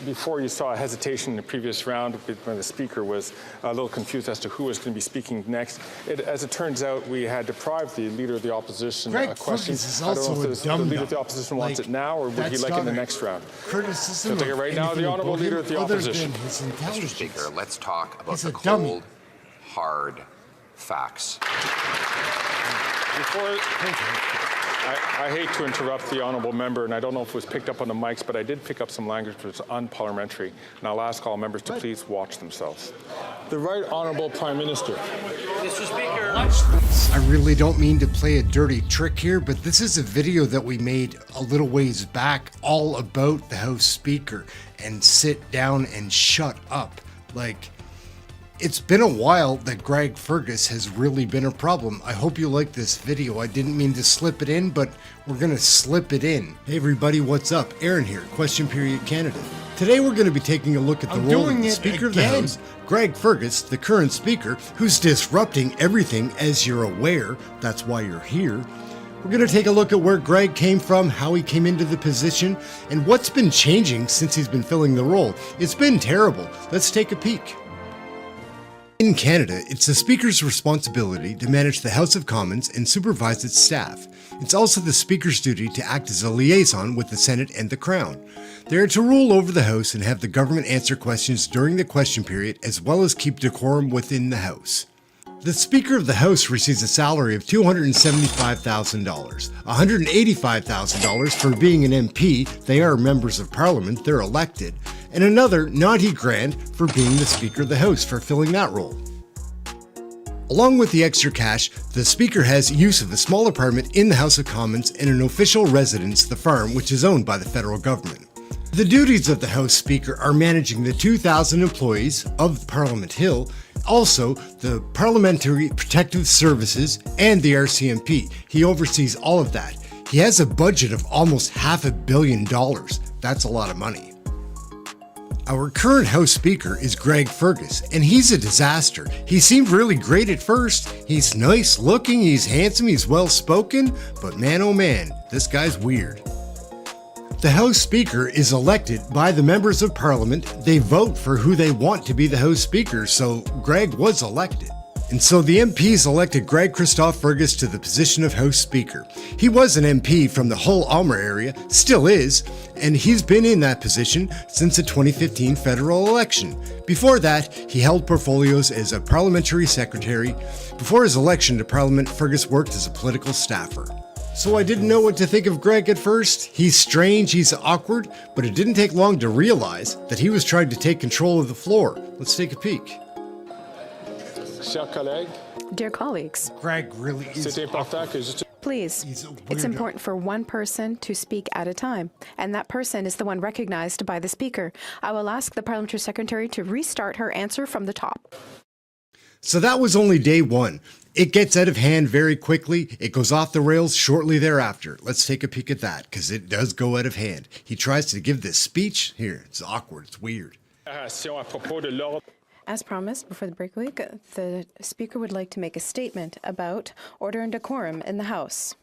before you saw a hesitation in the previous round when the Speaker was a little confused as to who was going to be speaking next, as it turns out, we had deprived the Leader of the Opposition a question. I don't know if the Leader of the Opposition wants it now or would he like it in the next round? Criticism. So take it right now, the Honourable Leader of the Opposition. Mr. Speaker, let's talk about the cold, hard facts. I hate to interrupt the honourable member, and I don't know if it was picked up on the mics, but I did pick up some language that was unparliamentary, and I'll ask all members to please watch themselves. The Right Honourable Prime Minister. Mr. Speaker. I really don't mean to play a dirty trick here, but this is a video that we made a little ways back all about the House Speaker and sit down and shut up. It's been a while that Greg Fergus has really been a problem. I hope you like this video. I didn't mean to slip it in, but we're going to slip it in. Hey everybody, what's up? Ehren here, Question Period Canada. Today we're going to be taking a look at the role of the Speaker of the House, Greg Fergus, the current Speaker, who's disrupting everything, as you're aware. That's why you're here. We're going to take a look at where Greg came from, how he came into the position, and what's been changing since he's been filling the role. It's been terrible. Let's take a peek. In Canada, it's the Speaker's responsibility to manage the House of Commons and supervise its staff. It's also the Speaker's duty to act as a liaison with the Senate and the Crown. They are to rule over the House and have the government answer questions during the question period, as well as keep decorum within the House. The Speaker of the House receives a salary of $275,000, $185,000 for being an MP, they are members of Parliament, they're elected, and another $90,000 for being the Speaker of the House for filling that role. Along with the extra cash, the Speaker has use of a small apartment in the House of Commons and an official residence, the farm, which is owned by the federal government. The duties of the House Speaker are managing the 2,000 employees of Parliament Hill, also the Parliamentary Protective Services and the RCMP. He oversees all of that. He has a budget of almost $500 million. That's a lot of money. Our current House Speaker is Greg Fergus, and he's a disaster. He seemed really great at first. He's nice looking, he's handsome, he's well spoken, but man oh man, this guy's weird. The House Speaker is elected by the members of Parliament. They vote for who they want to be the House Speaker, so Greg was elected. And so the MPs elected Greg Christophe Fergus to the position of House Speaker. He was an MP from the Hull-Almer area, still is, and he's been in that position since the 2015 federal election. Before that, he held portfolios as a parliamentary secretary. Before his election to Parliament, Fergus worked as a political staffer. So I didn't know what to think of Greg at first. He's strange, he's awkward, but it didn't take long to realize that he was trying to take control of the floor. Let's take a peek. Dear colleagues, Greg really is please, it's important for one person to speak at a time, and that person is the one recognized by the speaker. I will ask the Parliamentary Secretary to restart her answer from the top. So that was only day one. It gets out of hand very quickly. It goes off the rails shortly thereafter. Let's take a peek at that, because it does go out of hand. He tries to give this speech. Here, it's awkward. It's weird. As promised before the break week, the Speaker would like to make a statement about order and decorum in the House.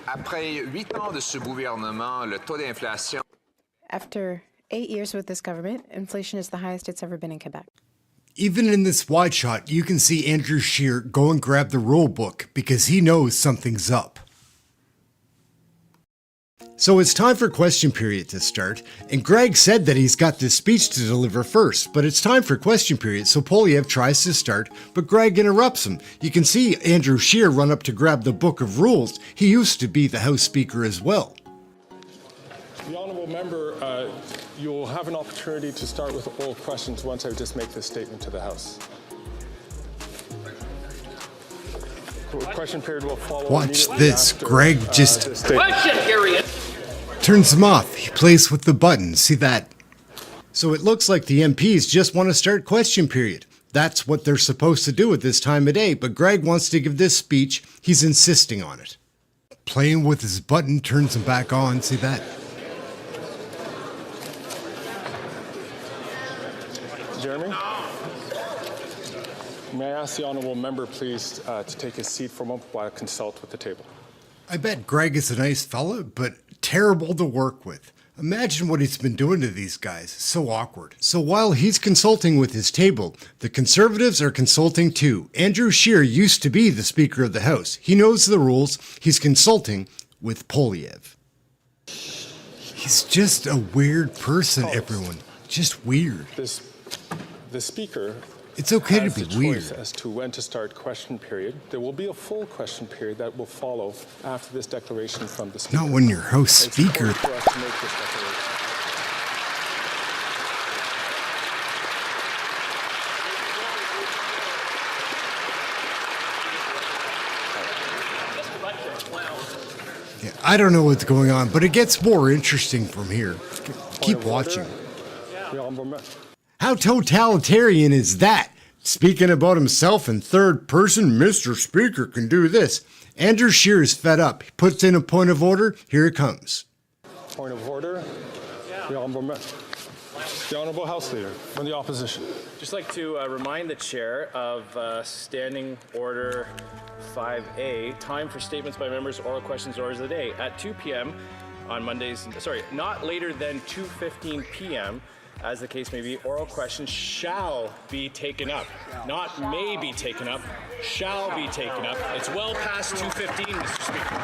Après 8 ans de ce gouvernement, le taux d'inflation. After 8 years with this government, inflation is the highest it's ever been in Quebec. Even in this wide shot, you can see Andrew Scheer go and grab the rule book because he knows something's up. So it's time for question period to start, and Greg said that he's got this speech to deliver first, but it's time for question period, so Poilievre tries to start, but Greg interrupts him. You can see Andrew Scheer run up to grab the book of rules. He used to be the House Speaker as well. The Honourable Member, you'll have an opportunity to start with oral questions once I just make this statement to the House. Question period will follow. Watch this. Greg just question period turns him off. He plays with the button. See that? So it looks like the MPs just want to start question period. That's what they're supposed to do at this time of day, but Greg wants to give this speech. He's insisting on it. Playing with his button turns him back on. See that? Jeremy? May I ask the Honourable Member, please, to take his seat for a moment while I consult with the table? I bet Greg is a nice fella, but terrible to work with. Imagine what he's been doing to these guys. So awkward. So while he's consulting with his table, the Conservatives are consulting too. Andrew Scheer used to be the Speaker of the House. He knows the rules. He's consulting with Poilievre. He's just a weird person, everyone. Just weird. The Speaker... It's okay to be weird. As to when to start question period. There will be a full question period that will follow after this declaration from the Speaker. Not when you're House Speaker. For us to make this declaration. Yeah, I don't know what's going on, but it gets more interesting from here. Keep watching. How totalitarian is that? Speaking about himself in third person, Mr. Speaker can do this. Andrew Scheer is fed up. He puts in a point of order. Here it comes. Point of order. The Honourable House Leader from the Opposition. Just like to remind the Chair of Standing Order 5A, time for statements by members, oral questions, orders of the day at 2 p.m. on Mondays. Sorry, not later than 2:15 p.m. As the case may be, oral questions shall be taken up. Not may be taken up, shall be taken up. It's well past 2:15, Mr. Speaker.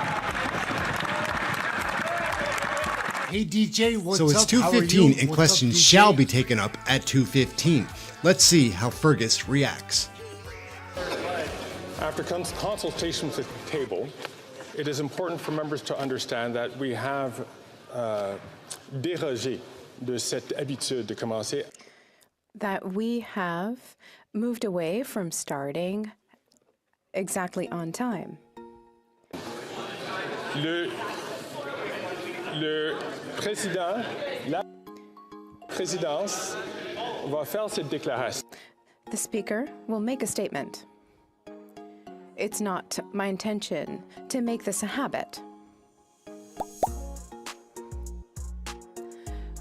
Hey DJ, what's up? So it's 2:15 and questions shall be taken up at 2:15. Let's see how Fergus reacts. After consultation with the table, it is important for members to understand that we have dérogé de cette habitude de commencer. That we have moved away from starting exactly on time. Le président, la présidence va faire cette déclaration. The Speaker will make a statement. It's not my intention to make this a habit.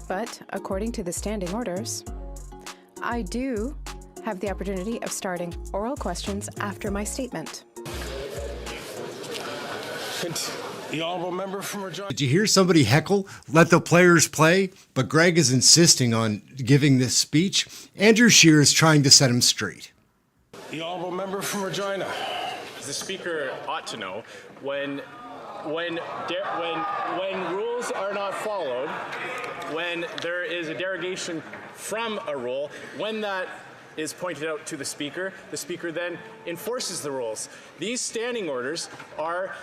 But according to the standing orders, I do have the opportunity of starting oral questions after my statement. The Honourable Member from Regina. Did you hear somebody heckle? Let the players play? But Greg is insisting on giving this speech. Andrew Scheer is trying to set him straight. The Honourable Member from Regina. The Speaker ought to know when rules are not followed, when there is a derogation from a rule, when that is pointed out to the Speaker then enforces the rules. These standing orders are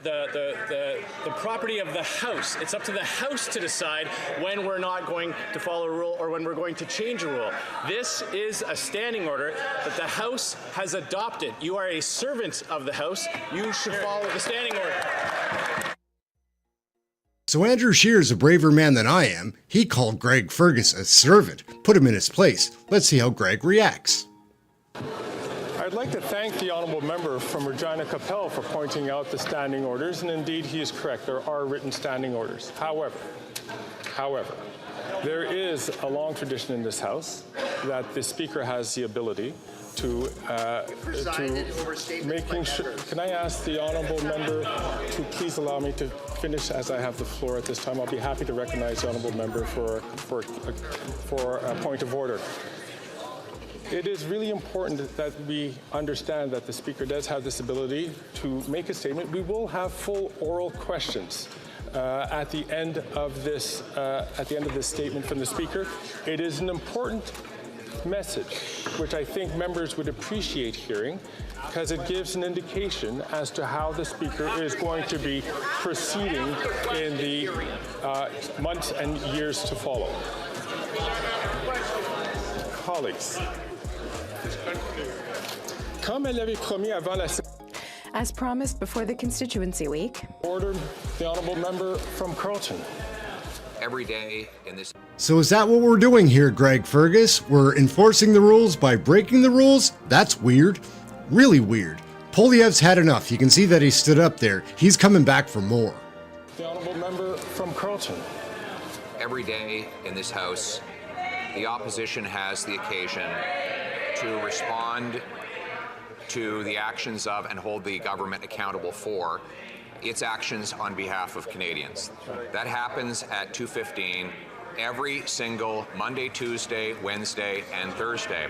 the property of the House. It's up to the House to decide when we're not going to follow a rule or when we're going to change a rule. This is a standing order that the House has adopted. You are a servant of the House. You should follow the standing order. So Andrew Scheer's a braver man than I am. He called Greg Fergus a servant, put him in his place. Let's see how Greg reacts. I'd like to thank the honourable member from Regina Capel for pointing out the standing orders, and indeed he is correct. There are written standing orders. However, there is a long tradition in this House that the Speaker has the ability to making sure. Can I ask the honourable member to please allow me to finish as I have the floor at this time? I'll be happy to recognize the honourable member for a point of order. It is really important that we understand that the Speaker does have this ability to make a statement. We will have full oral questions at the end of this statement from the Speaker. It is an important message, which I think members would appreciate hearing, because it gives an indication as to how the Speaker is going to be proceeding in the months and years to follow. Colleagues, comme elle l'avait promis avant la As promised before the constituency week. Order, the honourable member from Carleton. Every day in this. So is that what we're doing here, Greg Fergus? We're enforcing the rules by breaking the rules? That's weird. Really weird. Poilievre's had enough. You can see that he stood up there. He's coming back for more. The honourable member from Carleton. Every day in this House, the opposition has the occasion to respond to the actions of and hold the government accountable for its actions on behalf of Canadians. That happens at 2:15 every single Monday, Tuesday, Wednesday, and Thursday.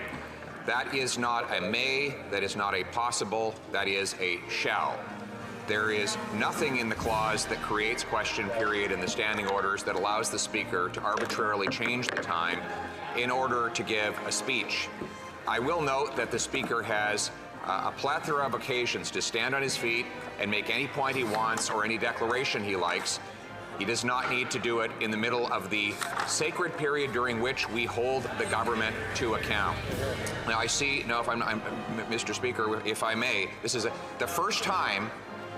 That is not a may, that is not a possible, that is a shall. There is nothing in the clause that creates question period in the standing orders that allows the Speaker to arbitrarily change the time in order to give a speech. I will note that the Speaker has a plethora of occasions to stand on his feet and make any point he wants or any declaration he likes. He does not need to do it in the middle of the sacred period during which we hold the government to account. Now I see, no, if I'm Mr. Speaker, if I may, this is the first time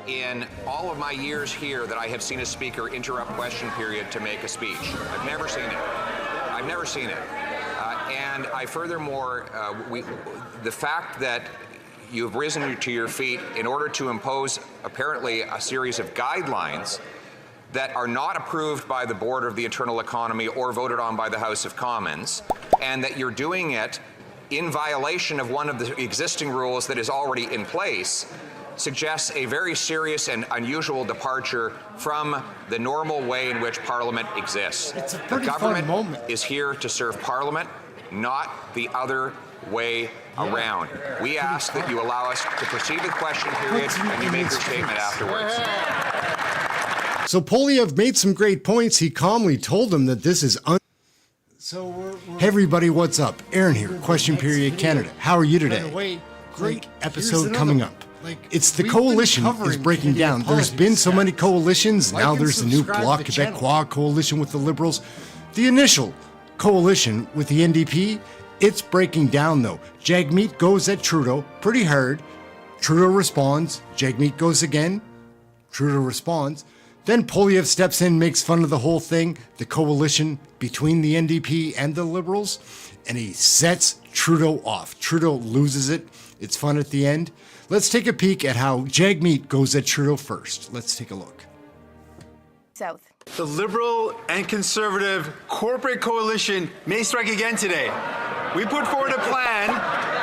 in all of my years here that I have seen a Speaker interrupt question period to make a speech. I've never seen it. I've never seen it. And I furthermore, the fact that you've risen to your feet in order to impose apparently a series of guidelines that are not approved by the Board of the Internal Economy or voted on by the House of Commons, and that you're doing it in violation of one of the existing rules that is already in place, suggests a very serious and unusual departure from the normal way in which Parliament exists. It's a pretty the government fun moment. is here to serve Parliament, not the other way around. We ask that you allow us to proceed with question period and you make your statement afterwards. So Poilievre made some great points. He calmly told them that this is Hey everybody, what's up? Ehren here, Question Period Canada. How are you today? Great episode coming up. It's the coalition is breaking down. There's been so many coalitions. Now there's the new Bloc Québécois coalition with the Liberals. The initial coalition with the NDP, it's breaking down though. JAGMEET goes at Trudeau pretty hard. Trudeau responds. JAGMEET goes again. Trudeau responds. Then Poilievre steps in, makes fun of the whole thing, the coalition between the NDP and the Liberals, and he sets Trudeau off. Trudeau loses it. It's fun at the end. Let's take a peek at how JAGMEET goes at Trudeau first. Let's take a look. South. The Liberal and Conservative corporate coalition may strike again today. We put forward a plan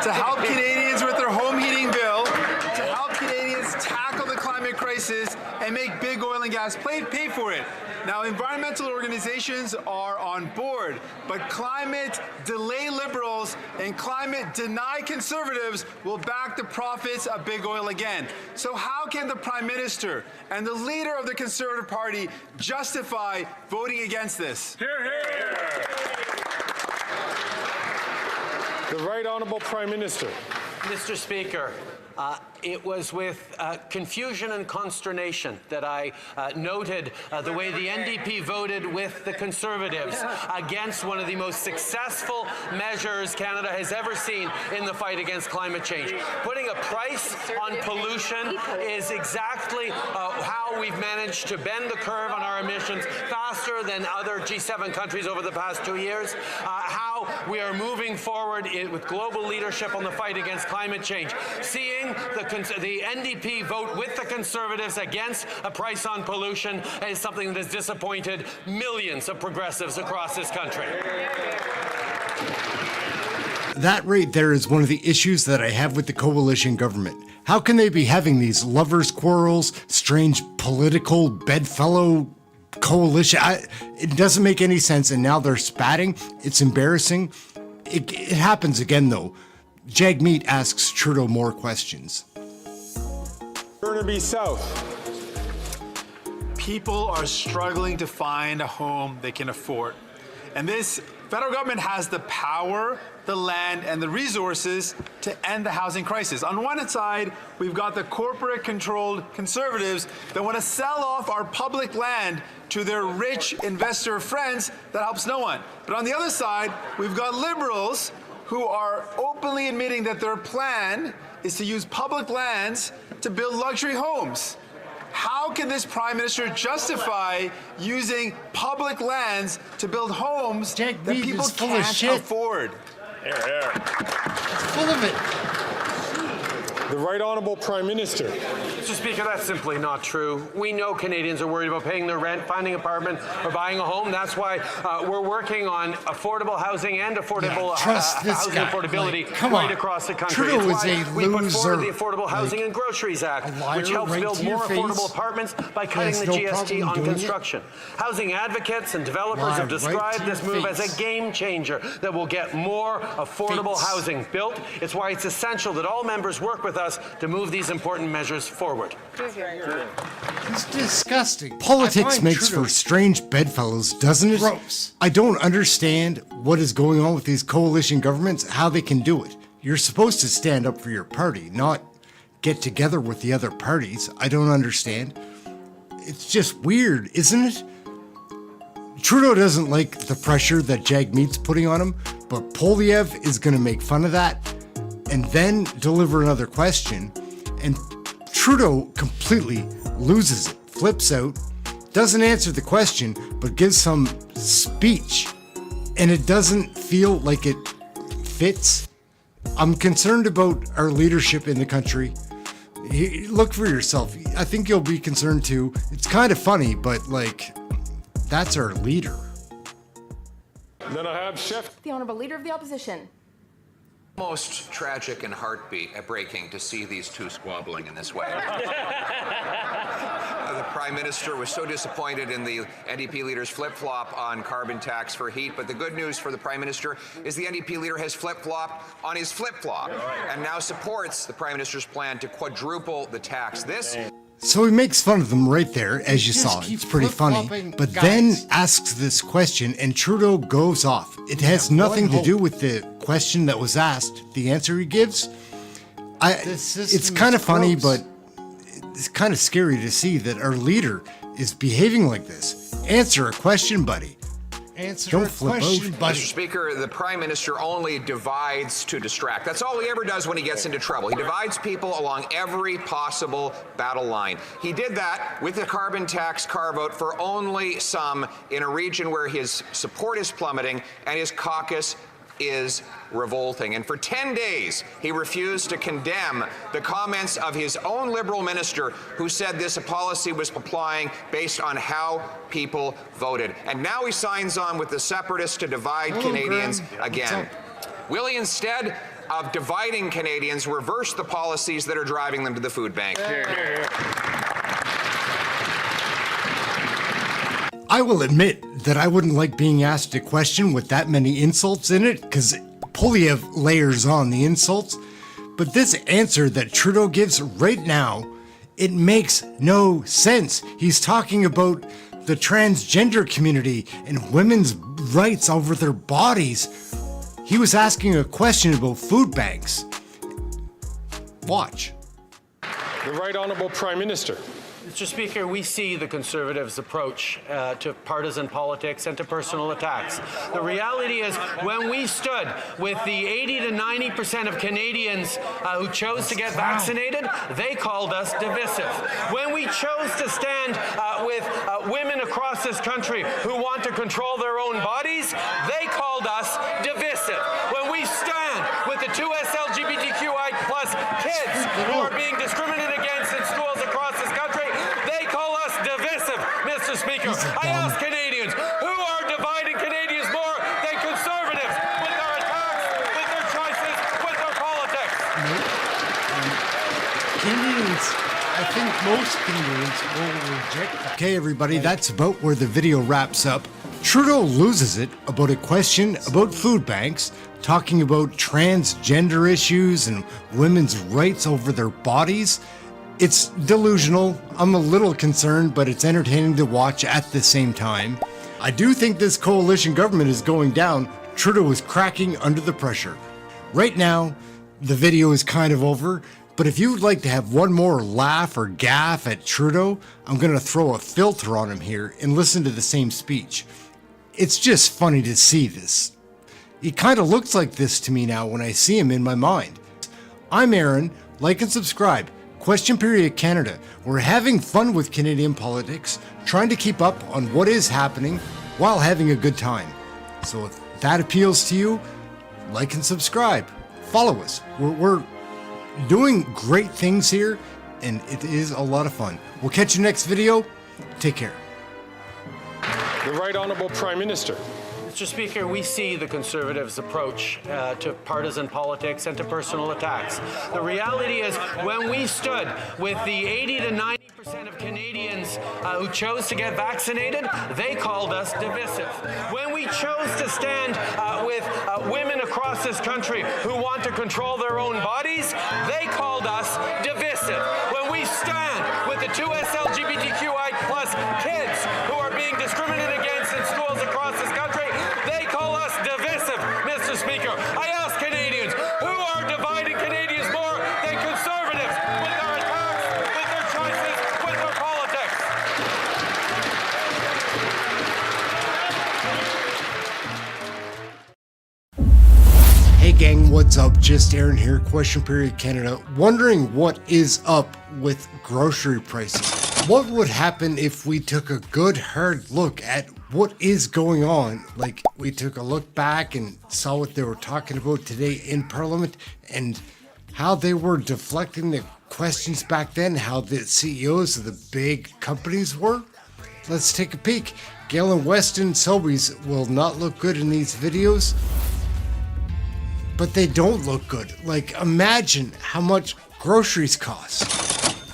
to help Canadians with their home heating bill, to help Canadians tackle the climate crisis and make big oil and gas pay for it. Now, environmental organizations are on board, but climate delay Liberals and climate deny Conservatives will back the profits of big oil again. So how can the Prime Minister and the leader of the Conservative Party justify voting against this? Hear, hear, hear. The Right Honourable Prime Minister. Mr. Speaker, it was with confusion and consternation that I noted the way the NDP voted with the Conservatives against one of the most successful measures Canada has ever seen in the fight against climate change. Putting a price on pollution is exactly how we've managed to bend the curve on our emissions faster than other G7 countries over the past 2 years. How we are moving forward with global leadership on the fight against climate change. Seeing the NDP vote with the Conservatives against a price on pollution is something that has disappointed millions of progressives across this country. That right there is one of the issues that I have with the coalition government. How can they be having these lovers' quarrels, strange political bedfellow coalition? It doesn't make any sense, and now they're spatting. It's embarrassing. It happens again, though. JAGMEET asks Trudeau more questions. Burnaby South. People are struggling to find a home they can afford. And this federal government has the power, the land, and the resources to end the housing crisis. On one side, we've got the corporate-controlled Conservatives that want to sell off our public land to their rich investor friends that helps no one. But on the other side, we've got Liberals who are openly admitting that their plan is to use public lands to build luxury homes. How can this Prime Minister justify using public lands to build homes that people can't afford? Full of it. The Right Honourable Prime Minister. Mr. Speaker, that's simply not true. We know Canadians are worried about paying their rent, finding an apartment, or buying a home. That's why we're working on affordable housing and affordable housing affordability right across the country. Trudeau it's is why a we put loser. forward the Affordable Housing and Groceries Act, which helps build more affordable apartments by cutting the GST on construction. Housing advocates and developers have described this move as a game changer that will get more affordable housing built. It's why it's essential that all members work with us to move these important measures forward. It's disgusting. Politics makes for strange bedfellows, doesn't it? Gross. I don't understand what is going on with these coalition governments, how they can do it. You're supposed to stand up for your party, not get together with the other parties. I don't understand. It's just weird, isn't it? Trudeau doesn't like the pressure that JAGMEET's putting on him, but Poilievre is going to make fun of that and then deliver another question, and Trudeau completely loses it, flips out, doesn't answer the question, but gives some speech, and it doesn't feel like it fits. I'm concerned about our leadership in the country. Look for yourself. I think you'll be concerned too. It's kind of funny, but like, that's our leader. Then I have Chef. The Honourable Leader of the Opposition. Most tragic and heartbreaking to see these two squabbling in this way. The Prime Minister was so disappointed in the NDP leader's flip-flop on carbon tax for heat, but the good news for the Prime Minister is the NDP leader has flip-flopped on his flip-flop and now supports the Prime Minister's plan to quadruple the tax. So he makes fun of them right there, as you saw. It's pretty funny. But then asks this question, and Trudeau goes off. It has nothing to do with the question that was asked. The answer he gives, it's kind of funny, but it's kind of scary to see that our leader is behaving like this. Answer a question, buddy. Don't flip out. Mr. Speaker, the Prime Minister only divides to distract. That's all he ever does when he gets into trouble. He divides people along every possible battle line. He did that with the carbon tax carve-out for only some in a region where his support is plummeting and his caucus is revolting. And for 10 days, he refused to condemn the comments of his own Liberal minister who said this policy was applying based on how people voted. And now he signs on with the separatists to divide Canadians again. Will he, instead of dividing Canadians, reverse the policies that are driving them to the food bank? I will admit that I wouldn't like being asked a question with that many insults in it, because Poilievre layers on the insults. But this answer that Trudeau gives right now, it makes no sense. He's talking about the transgender community and women's rights over their bodies. He was asking a question about food banks. Watch. The Right Honourable Prime Minister. Mr. Speaker, we see the Conservatives' approach to partisan politics and to personal attacks. The reality is, when we stood with the 80 to 90% of Canadians who chose to get vaccinated, they called us divisive. When we chose to stand with women across this country who want to control their own bodies, they called us divisive. When we stand with the 2 LGBTQI+ kids who are being discriminated against in schools across this country, they call us divisive, Mr. Speaker. I ask Canadians, who are dividing Canadians more than Conservatives with their attacks, with their choices, with their politics? Canadians, I think most Canadians will reject that. Okay, everybody, that's about where the video wraps up. Trudeau loses it about a question about food banks, talking about transgender issues and women's rights over their bodies. It's delusional. I'm a little concerned, but it's entertaining to watch at the same time. I do think this coalition government is going down. Trudeau is cracking under the pressure. Right now, the video is kind of over, but if you would like to have one more laugh or gaffe at Trudeau, I'm going to throw a filter on him here and listen to the same speech. It's just funny to see this. He kind of looks like this to me now when I see him in my mind. I'm Ehren. Like and subscribe. Question Period Canada. We're having fun with Canadian politics, trying to keep up on what is happening while having a good time. So if that appeals to you, like and subscribe. Follow us. We're doing great things here, and it is a lot of fun. We'll catch you next video. Take care. The Right Honourable Prime Minister. Mr. Speaker, we see the Conservatives' approach to partisan politics and to personal attacks. The reality is, when we stood with the 80 to 90% of Canadians who chose to get vaccinated, they called us divisive. When we chose to stand with women across this country who want to control their own bodies, they called us divisive. When we stand with the 2 LGBTQI+ kids who are being discriminated against in schools across this country, they call us divisive, Mr. Speaker. I ask Canadians, who are dividing Canadians more than Conservatives with their attacks, with their choices, with their politics? Hey gang, what's up? Just Ehren here, Question Period Canada. Wondering what is up with grocery prices. What would happen if we took a good hard look at what is going on? Like, we took a look back and saw what they were talking about today in Parliament and how they were deflecting the questions back then, how the CEOs of the big companies were. Let's take a peek. Galen Weston Sobeys will not look good in these videos, but they don't look good. Like, imagine how much groceries cost.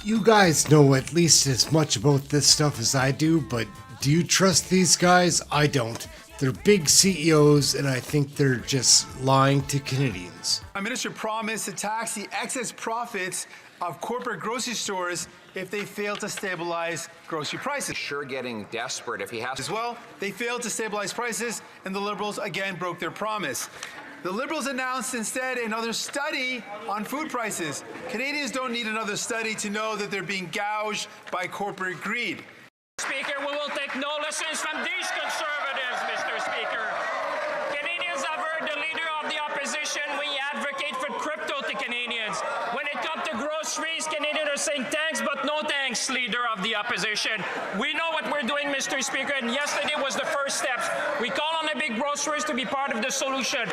You guys know at least as much about this stuff as I do, but do you trust these guys? I don't. They're big CEOs, and I think they're just lying to Canadians. Our minister promised to tax the excess profits of corporate grocery stores if they fail to stabilize grocery prices. Sure getting desperate if he has to. As well, they failed to stabilize prices, and the Liberals again broke their promise. The Liberals announced instead another study on food prices. Canadians don't need another study to know that they're being gouged by corporate greed. Speaker, we will take no lessons from these Conservatives, Mr. Speaker. Canadians have heard the leader of the opposition when he advocate for crypto to Canadians. When it comes to groceries, Canadians are saying thanks, but no thanks, leader of the opposition. We know what we're doing, Mr. Speaker, and yesterday was the first steps. We call on the big grocers to be part of the solution.